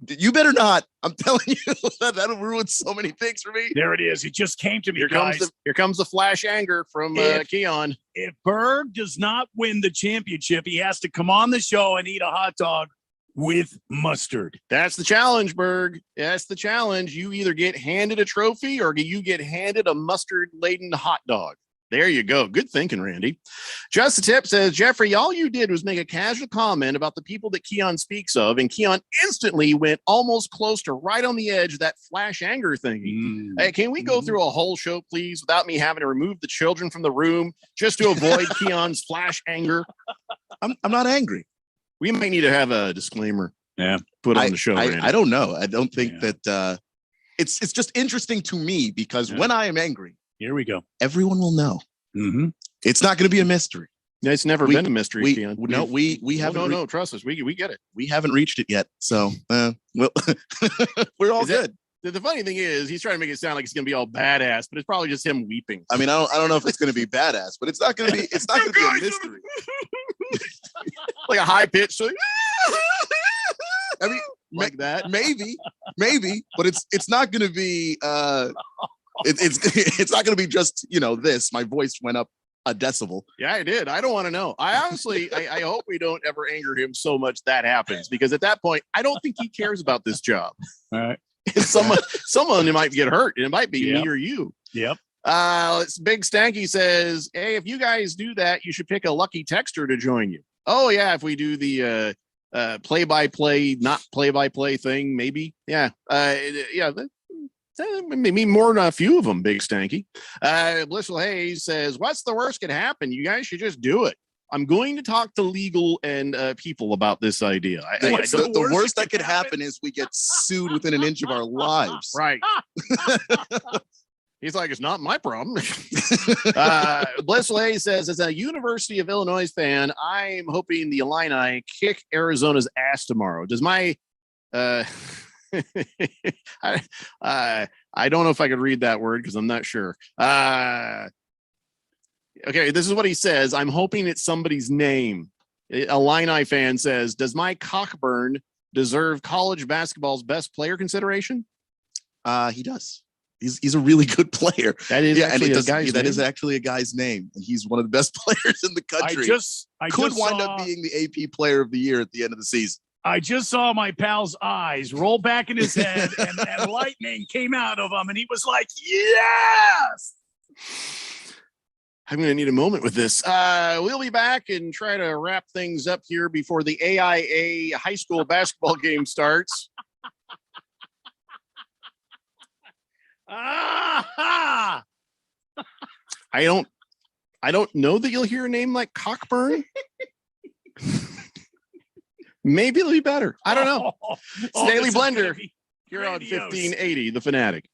You better not. I'm telling you, that'll ruin so many things for me. There it is. It just came to me, Here guys. comes the flash anger from Keon. If Berg does not win the championship, he has to come on the show and eat a hot dog with mustard. That's the challenge, Berg. That's the challenge. You either get handed a trophy or you get handed a mustard-laden hot dog. There you go. Good thinking, Randy. Just a Tip says, Jeffrey, all you did was make a casual comment about the people that Keon speaks of, and Keon instantly went almost close to right on the edge of that flash anger thing. Hey, can we go through a whole show, please, without me having to remove the children from the room just to avoid Keon's flash anger? I'm not angry. We may need to have a disclaimer put on the show, Randy. I don't know. I don't think that it's just interesting to me because when I am angry, here we go. Everyone will know. Mm-hmm. It's not going to be a mystery. It's never been a mystery, Keon. No, we haven't. No, trust us. We get it. We haven't reached it yet. So, well, we're all good. The funny thing is, he's trying to make it sound like it's going to be all badass, but it's probably just him weeping. I mean, I don't know if it's going to be badass, but it's not going to be. It's not going to be a mystery. Like a high pitch. I mean, like that. Maybe, but it's not going to be. It's not going to be just this. My voice went up a decibel. Yeah, I did. I don't want to know. I honestly, I hope we don't ever anger him so much that happens, because at that point, I don't think he cares about this job. All right. Someone might get hurt. It might be me or you. Yep. Big Stanky says, hey, if you guys do that, you should pick a lucky texter to join you. Oh yeah, if we do the play-by-play, not play-by-play thing, maybe. Yeah. Maybe more than a few of them, Big Stanky. Blissful Hayes says, what's the worst could happen? You guys should just do it. I'm going to talk to legal and people about this idea. The worst that could happen is we get sued within an inch of our lives. Right. He's like, it's not my problem. Blissful Hayes says, as a University of Illinois fan, I'm hoping the Illini kick Arizona's ass tomorrow. Does my... I don't know if I could read that word because I'm not sure. Okay, this is what he says. I'm hoping it's somebody's name. A Illini fan says, does my Cockburn deserve college basketball's best player consideration? He does. He's a really good player. That is that is actually a guy's name, and he's one of the best players in the country. I could wind up being the AP Player of the Year at the end of the season. I just saw my pal's eyes roll back in his head, and lightning came out of him, and he was like, yes! I'm going to need a moment with this. We'll be back and try to wrap things up here before the AIA high school basketball game starts. I don't know that you'll hear a name like Cockburn. Maybe it'll be better. I don't know. Daily Blender. You're on 1580, The Fanatic.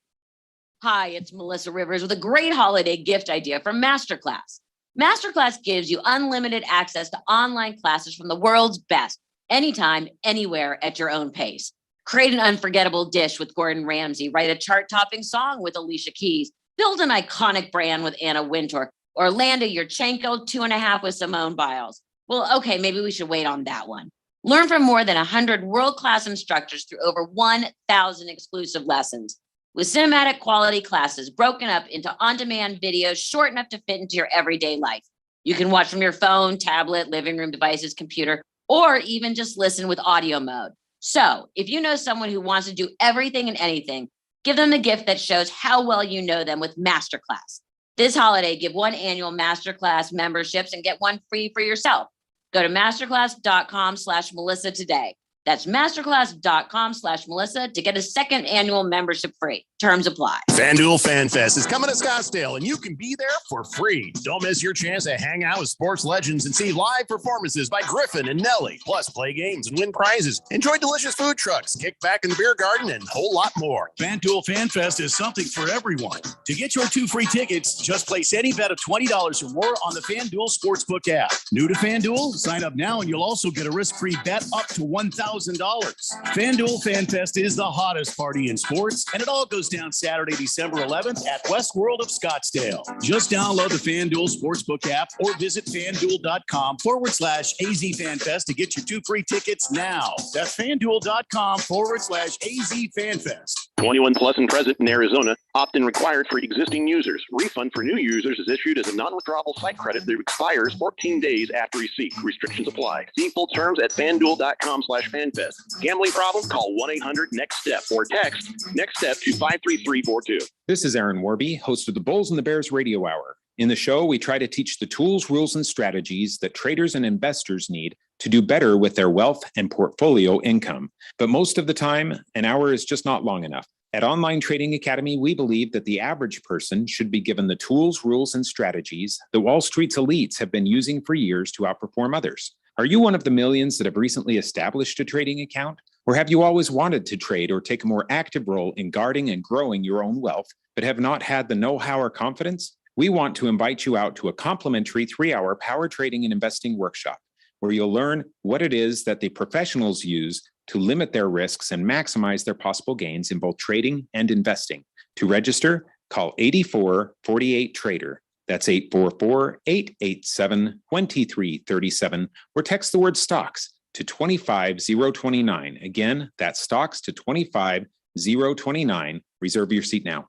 Hi, it's Melissa Rivers with a great holiday gift idea from Masterclass. Masterclass gives you unlimited access to online classes from the world's best, anytime, anywhere, at your own pace. Create an unforgettable dish with Gordon Ramsay, write a chart-topping song with Alicia Keys, build an iconic brand with Anna Wintour, or land a Yurchenko 2.5 with Simone Biles. Well, okay, maybe we should wait on that one. Learn from more than 100 world-class instructors through over 1,000 exclusive lessons. With cinematic quality classes broken up into on-demand videos short enough to fit into your everyday life. You can watch from your phone, tablet, living room devices, computer, or even just listen with audio mode. So if you know someone who wants to do everything and anything, give them the gift that shows how well you know them with Masterclass. This holiday, give one annual Masterclass memberships and get one free for yourself. Go to masterclass.com/Melissa today. That's masterclass.com/Melissa to get a second annual membership free. Terms apply. FanDuel Fan Fest is coming to Scottsdale, and you can be there for free. Don't miss your chance to hang out with sports legends and see live performances by Griffin and Nelly. Plus, play games and win prizes. Enjoy delicious food trucks, kick back in the beer garden, and a whole lot more. FanDuel Fan Fest is something for everyone. To get your 2 free tickets, just place any bet of $20 or more on the FanDuel Sportsbook app. New to FanDuel? Sign up now, and you'll also get a risk-free bet up to $1,000. FanDuel FanFest is the hottest party in sports, and it all goes down Saturday, December 11th at West World of Scottsdale. Just download the FanDuel Sportsbook app or visit FanDuel.com/AZFanFest to get your 2 free tickets now. That's FanDuel.com/AZFanFest. 21 plus and present in Arizona. Opt-in required for existing users. Refund for new users is issued as a non-withdrawable site credit that expires 14 days after receipt. Restrictions apply. See full terms at FanDuel.com/FanFest. Gambling problem? Call 1-800-NEXT-STEP or text NEXT STEP to 53342. This is Aaron Warby, host of the Bulls and the Bears Radio Hour. In the show, we try to teach the tools, rules, and strategies that traders and investors need to do better with their wealth and portfolio income. But most of the time, an hour is just not long enough. At Online Trading Academy, we believe that the average person should be given the tools, rules, and strategies that Wall Street's elites have been using for years to outperform others. Are you one of the millions that have recently established a trading account? Or have you always wanted to trade or take a more active role in guarding and growing your own wealth, but have not had the know-how or confidence? We want to invite you out to a complimentary 3-hour power trading and investing workshop, where you'll learn what it is that the professionals use to limit their risks and maximize their possible gains in both trading and investing. To register, call 8448-TRADER. That's 844-887-2337, or text the word stocks to 25029. Again, that's stocks to 25029. Reserve your seat now.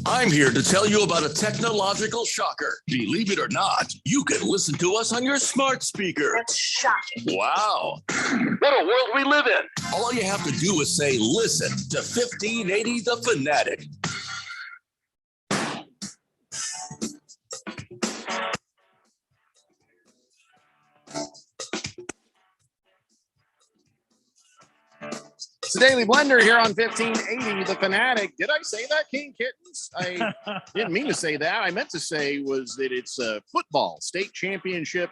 I'm here to tell you about a technological shocker. Believe it or not, you can listen to us on your smart speaker. That's shocking. Wow. What a world we live in. All you have to do is say, listen to 1580 The Fanatic. It's the Daily Blender here on 1580 The Fanatic. Did I say that, King Kittens? I didn't mean to say that. I meant to say was that it's football, state championship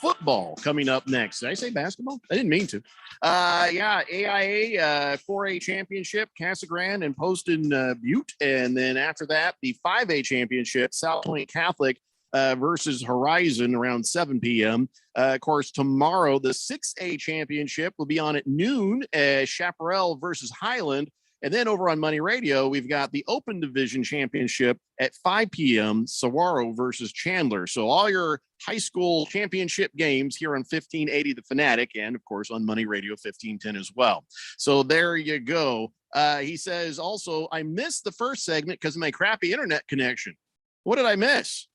football coming up next. Did I say basketball? I didn't mean to. AIA 4A championship, Casa Grande and Poston Butte. And then after that, the 5A championship, South Point Catholic versus Horizon around 7 p.m. Of course, tomorrow, the 6A championship will be on at noon, Chaparral versus Highland. And then over on Money Radio, we've got the Open Division Championship at 5 p.m., Saguaro versus Chandler. So all your high school championship games here on 1580 The Fanatic, and of course on Money Radio 1510 as well. So there you go. He says also, I missed the first segment because of my crappy internet connection. What did I miss?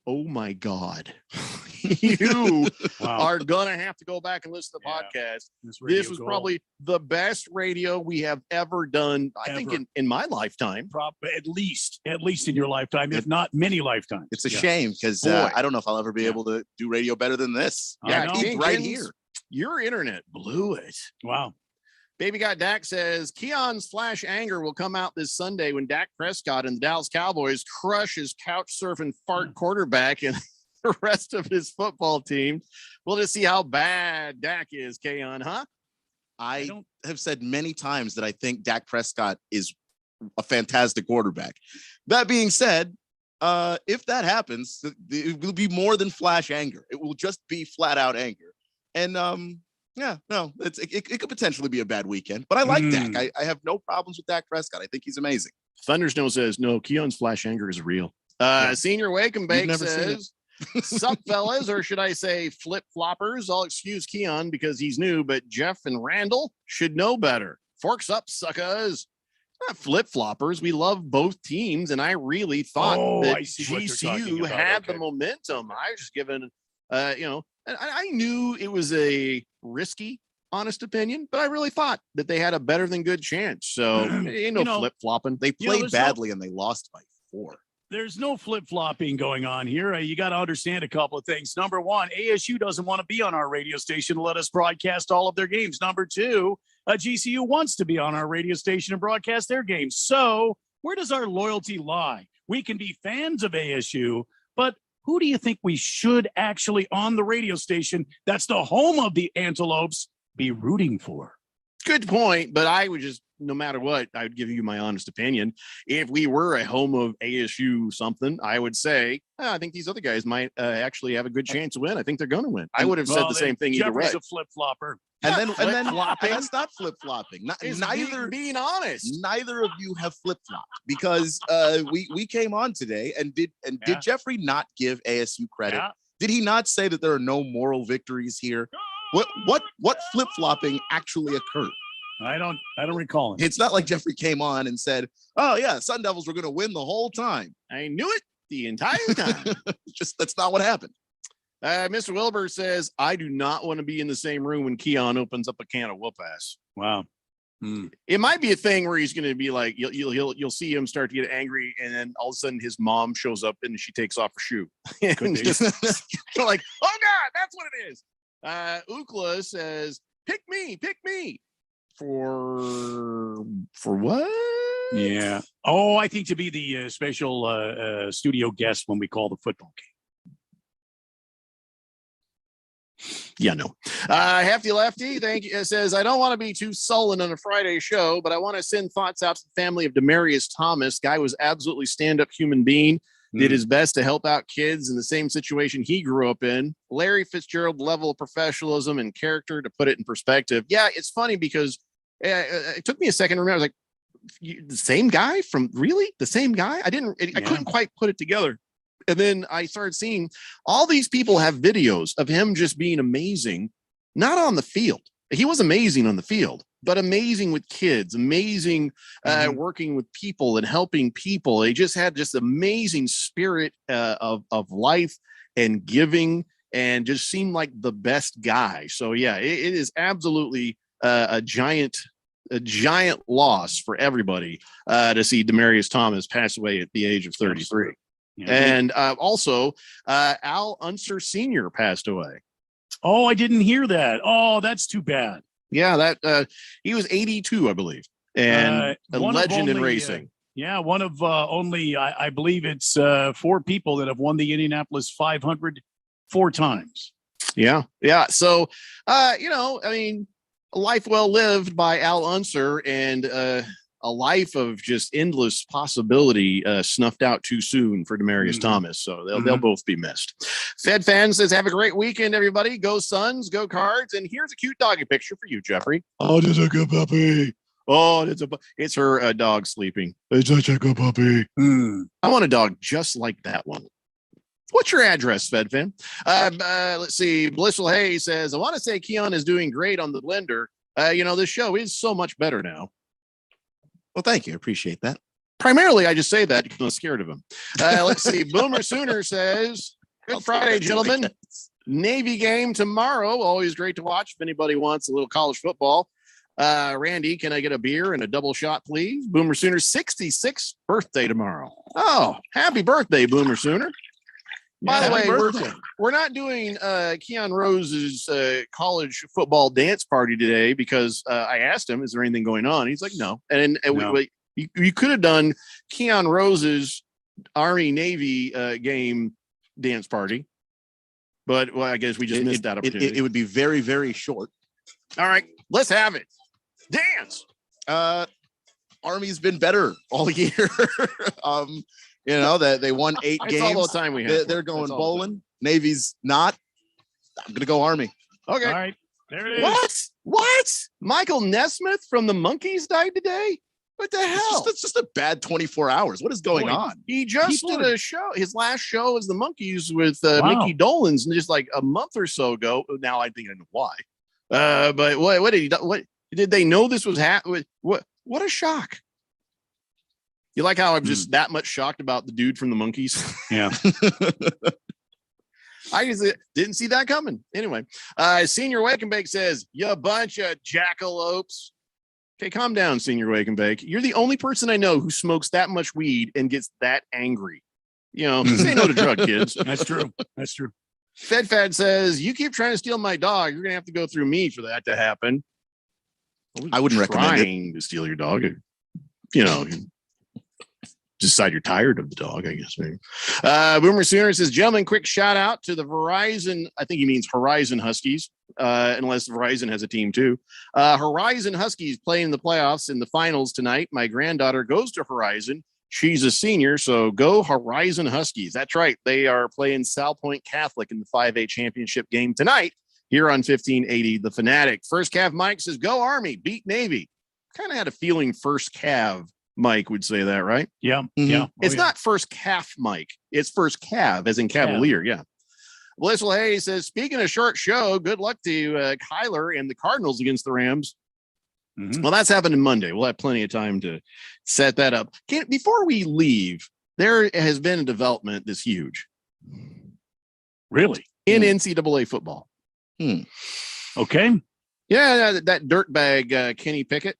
Oh my God. You are going to have to go back and listen to the podcast. This was probably the best radio we have ever done, I think, in my lifetime. At least in your lifetime, if not many lifetimes. It's a shame because I don't know if I'll ever be able to do radio better than this. Yeah, right here. Your internet blew it. Wow. Baby Got Dak says Keon's flash anger will come out this Sunday when Dak Prescott and the Dallas Cowboys crush his couch surfing fart quarterback and the rest of his football team. We'll just see how bad Dak is, Keon, huh? I have said many times that I think Dak Prescott is a fantastic quarterback. That being said, if that happens, it will be more than flash anger. It will just be flat out anger. And it could potentially be a bad weekend, but I like Dak. I have no problems with Dak Prescott. I think he's amazing. Thundersnow says, no, Keon's flash anger is real. Senior Wake and Bake says, sup, fellas, or should I say flip-floppers? I'll excuse Keon because he's new, but Jeff and Randall should know better. Forks up, suckers. Not flip-floppers. We love both teams, and I really thought that GCU had the momentum. I was just given, I knew it was a risky, honest opinion, but I really thought that they had a better than good chance. So ain't no flip-flopping. They played badly and they lost by 4. There's no flip-flopping going on here. You got to understand a couple of things. Number one, ASU doesn't want to be on our radio station to let us broadcast all of their games. Number two, GCU wants to be on our radio station and broadcast their games. So where does our loyalty lie? We can be fans of ASU, but who do you think we should actually on the radio station that's the home of the Antelopes be rooting for? Good point, but I would just, no matter what, I would give you my honest opinion. If we were a home of ASU something, I would say, I think these other guys might actually have a good chance to win. I think they're going to win. I would have said the same thing either way. Jeffrey's a flip-flopper. And then Flip-flopping. that's not flip-flopping. It's Neither being honest. Neither of you have flip-flopped because we came on today and did Jeffrey not give ASU credit? Yeah. Did he not say that there are no moral victories here? What flip-flopping actually occurred? I don't recall it. It's not like Jeffrey came on and said, "Oh yeah, Sun Devils were going to win the whole time." I knew it the entire time. Just that's not what happened. Mr. Wilbur says, I do not want to be in the same room when Keon opens up a can of whoop ass. Wow. It might be a thing where he's going to be like, you'll see him start to get angry, and then all of a sudden his mom shows up and she takes off her shoe. And just like, oh God, that's what it is. Ukla says, pick me. For what? Yeah. Oh, I think to be the special studio guest when we call the football game. Yeah, no. Hefty Lefty, thank you. Says, I don't want to be too sullen on a Friday show, but I want to send thoughts out to the family of Demarius Thomas. Guy was absolutely stand-up human being. Did his best to help out kids in the same situation he grew up in. Larry Fitzgerald level of professionalism and character, to put it in perspective. Yeah, it's funny because it took me a second to remember. I was like, the same guy from really the same guy? I couldn't quite put it together. And then I started seeing all these people have videos of him just being amazing, not on the field. He was amazing on the field, but amazing with kids, amazing working with people and helping people. He just had just amazing spirit of life and giving, and just seemed like the best guy. So yeah, it is absolutely a giant loss for everybody to see Demarius Thomas pass away at the age of 33. Yeah. And also Al Unser Sr. passed away. Oh, I didn't hear that. Oh, that's too bad. Yeah, that he was 82, I believe, and a legend in racing. Yeah, one of only, I believe it's 4 people that have won the Indianapolis 500 4 times. Yeah. So, I mean, a life well lived by Al Unser, and a life of just endless possibility snuffed out too soon for Demarius Thomas. So they'll both be missed. Fed Fan says, have a great weekend, everybody. Go Suns, go Cards. And here's a cute doggy picture for you, Jeffrey. Oh, just a good puppy. Oh, it's her dog sleeping. It's such a good puppy. I want a dog just like that one. What's your address, Fed Fan? Let's see. Blissful Hay says, I want to say Keon is doing great on the blender. This show is so much better now. Well, thank you. Appreciate that. Primarily, I just say that because I'm scared of him. Let's see. Boomer Sooner says, good Friday, gentlemen. Navy game tomorrow. Always great to watch if anybody wants a little college football. Randy, can I get a beer and a double shot, please? Boomer Sooner's 66th birthday tomorrow. Oh, happy birthday, Boomer Sooner. By the way, we're not doing Keon Rose's college football dance party today because I asked him, is there anything going on? He's like, no. And you could have done Keon Rose's Army-Navy game dance party. But, I guess we just missed that opportunity. It would be very, very short. All right, let's have it. Dance. Army's been better all year. That they won 8 games. All the time we have. They're going bowling. Navy's not. I'm gonna go Army. Okay. All right. There it is. What? Michael Nesmith from the Monkees died today? What the hell? It's just a bad 24 hours. What is going on? He just did a show. His last show was the Monkees with Mickey Dolenz, and just like a month or so ago. Now I think I know why. But what did he do? What did they know this was happening? What a shock. You like how I'm just that much shocked about the dude from the Monkees? Yeah. I just didn't see that coming. Anyway, Senior Wake and Bake says, you bunch of jackalopes. Okay, calm down, Senior Wake and Bake. You're the only person I know who smokes that much weed and gets that angry. Say no to drug kids. That's true. That's true. Fed says, you keep trying to steal my dog. You're going to have to go through me for that to happen. I wouldn't recommend it. To steal your dog. Decide you're tired of the dog, I guess. Maybe. Boomer Sooner says, gentlemen, quick shout out to the Verizon. I think he means Horizon Huskies, unless Verizon has a team too. Horizon Huskies playing in the playoffs in the finals tonight. My granddaughter goes to Horizon. She's a senior, so go Horizon Huskies. That's right. They are playing Sal Point Catholic in the 5A championship game tonight here on 1580 The Fanatic. First Cav Mike says, go Army, beat Navy. Kind of had a feeling First Cav Mike would say that, right? Yeah. Mhm. Yeah. It's not First Calf Mike. It's First Cav, as in Cavalier. Yeah. Blissful Hayes says, speaking of short show, good luck to Kyler and the Cardinals against the Rams. Well, that's happening Monday. We'll have plenty of time to set that up. Before we leave, there has been a development that's huge. Really? In NCAA football. Okay. Yeah, that dirtbag Kenny Pickett.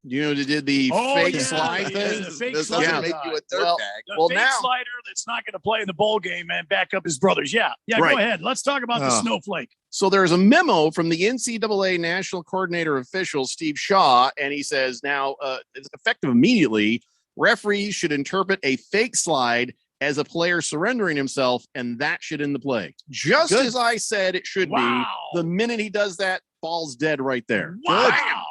You know, they did the fake slide thing. The fake This slide doesn't make you a dirtbag. The fake slider that's not going to play in the bowl game and back up his brothers. Yeah. Right. Go ahead. Let's talk about the snowflake. So there's a memo from the NCAA National Coordinator Official, Steve Shaw, and he says now, it's effective immediately, referees should interpret a fake slide as a player surrendering himself, and that should end the play. Just as I said it should be. The minute he does that, ball's dead right there. Wow.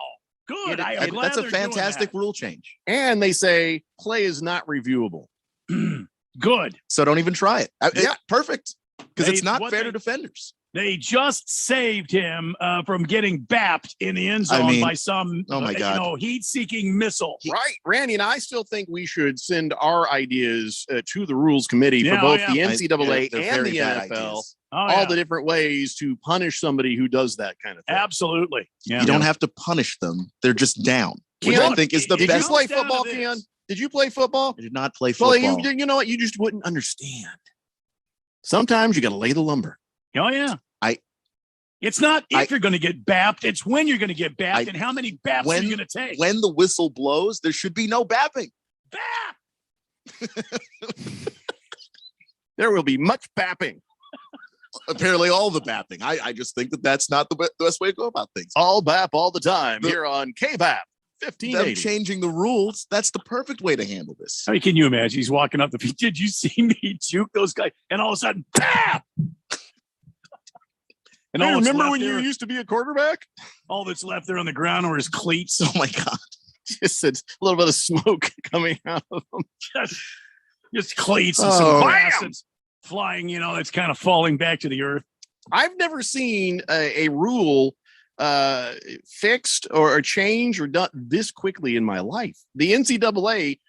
Good. That's a fantastic rule change. And they say play is not reviewable. Good. So don't even try it. Yeah, perfect. Because it's not fair to defenders. They just saved him from getting bapped in the end zone by some heat-seeking missile. Right, Randy, and I still think we should send our ideas to the Rules Committee for both the NCAA and the NFL. All the different ways to punish somebody who does that kind of thing. Absolutely. You don't have to punish them. They're just down. Which Keon, I think is the did best. you play football, Keon? Did you play football? I did not play football. Well, you know what? You just wouldn't understand. Sometimes you got to lay the lumber. Oh, yeah. It's not if you're going to get bapped. It's when you're going to get bapped and how many baps are you going to take. When the whistle blows, there should be no bapping. There will be much bapping. Apparently all the bapping. I just think that's not the best way to go about things. All bap all the time here on KBAP 1580. Them changing the rules, that's the perfect way to handle this. I mean, can you imagine? He's walking up the field. Did you see me juke those guys? And all of a sudden, bam! And hey, remember when you used to be a quarterback? All that's left there on the ground are his cleats. Oh my God. Just a little bit of smoke coming out of them. Just cleats and some acids flying, it's kind of falling back to the earth. I've never seen a rule fixed or changed or done this quickly in my life. The NCAA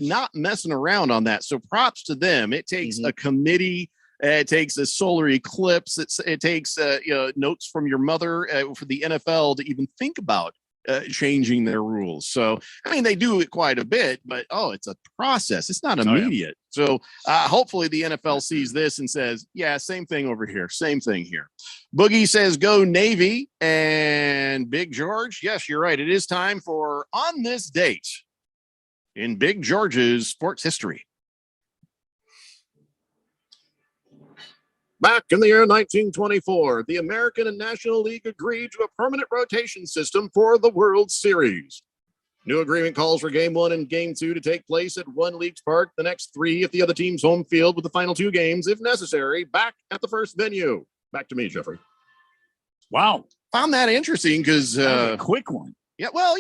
not messing around on that. So props to them. It takes a committee. It takes a solar eclipse. It takes notes from your mother for the NFL to even think about changing their rules. So, I mean, they do it quite a bit, but it's a process. It's not immediate. So hopefully the NFL sees this and says, yeah, same thing over here. Same thing here. Boogie says, go Navy. And Big George, yes, you're right. It is time for On This Date in Big George's sports history. Back in the year 1924, the American and National League agreed to a permanent rotation system for the World Series. New agreement calls for Game 1 and Game 2 to take place at one league's park, the next 3 at the other team's home field, with the final 2 games, if necessary, back at the first venue. Back to me, Jeffrey. Wow. Found that interesting because a quick one. Yeah, well,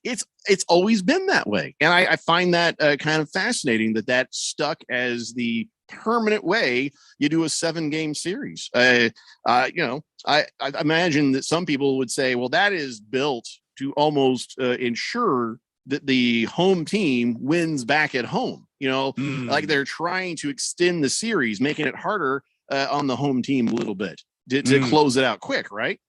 it's always been that way. And I find that kind of fascinating that stuck as the permanent way you do a 7-game series. I imagine that some people would say, well, that is built to almost ensure that the home team wins back at home. Like they're trying to extend the series, making it harder on the home team a little bit to close it out quick, right?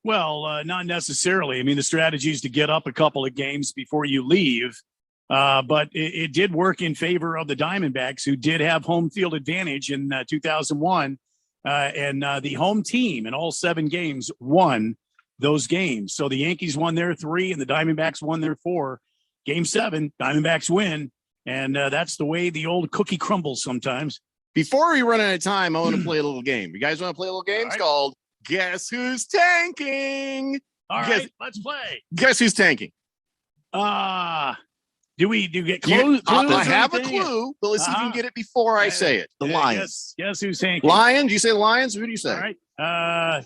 Well, not necessarily. I mean, the strategy is to get up a couple of games before you leave. But it did work in favor of the Diamondbacks, who did have home field advantage in 2001. And the home team in all 7 games won those games. So the Yankees won their 3 and the Diamondbacks won their 4. Game 7, Diamondbacks win. And that's the way the old cookie crumbles sometimes. Before we run out of time, I want to play a little game. You guys want to play a little game? It's called Guess Who's Tanking? All right, let's play. Guess who's tanking? Do you get clues? I have a clue, but let's see if you can get it before I say it. The Lions. Guess who's tanking? Lions? You say Lions? Who do you say? All right.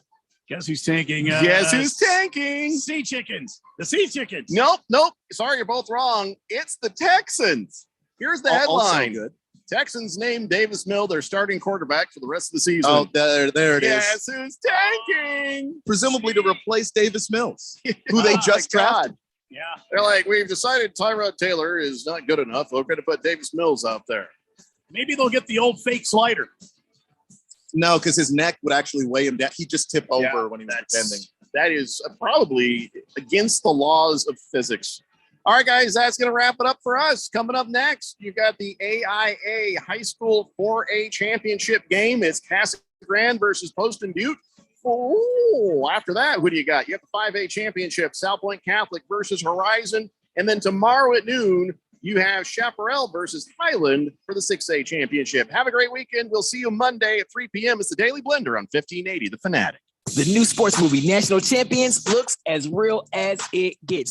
Guess who's tanking? Guess who's tanking? Sea Chickens. The Sea Chickens. Nope. Sorry, you're both wrong. It's the Texans. Here's the headline. Texans named Davis Mill their starting quarterback for the rest of the season. Oh, there it is. Guess who's tanking? Presumably to replace Davis Mills, who they just drafted. Yeah. They're like, we've decided Tyrod Taylor is not good enough. We're going to put Davis Mills out there. Maybe they'll get the old fake slider. No, because his neck would actually weigh him down. He'd just tip over when he was defending. That is probably against the laws of physics. All right, guys, that's going to wrap it up for us. Coming up next, you've got the AIA High School 4A Championship game. It's Casa Grande versus Poston Butte. Oh, after that, who do you got? You have the 5A Championship, South Point Catholic versus Horizon. And then tomorrow at noon, you have Chaparral versus Highland for the 6A Championship. Have a great weekend. We'll see you Monday at 3 p.m. It's the Daily Blender on 1580, The Fanatic. The new sports movie, National Champions, looks as real as it gets.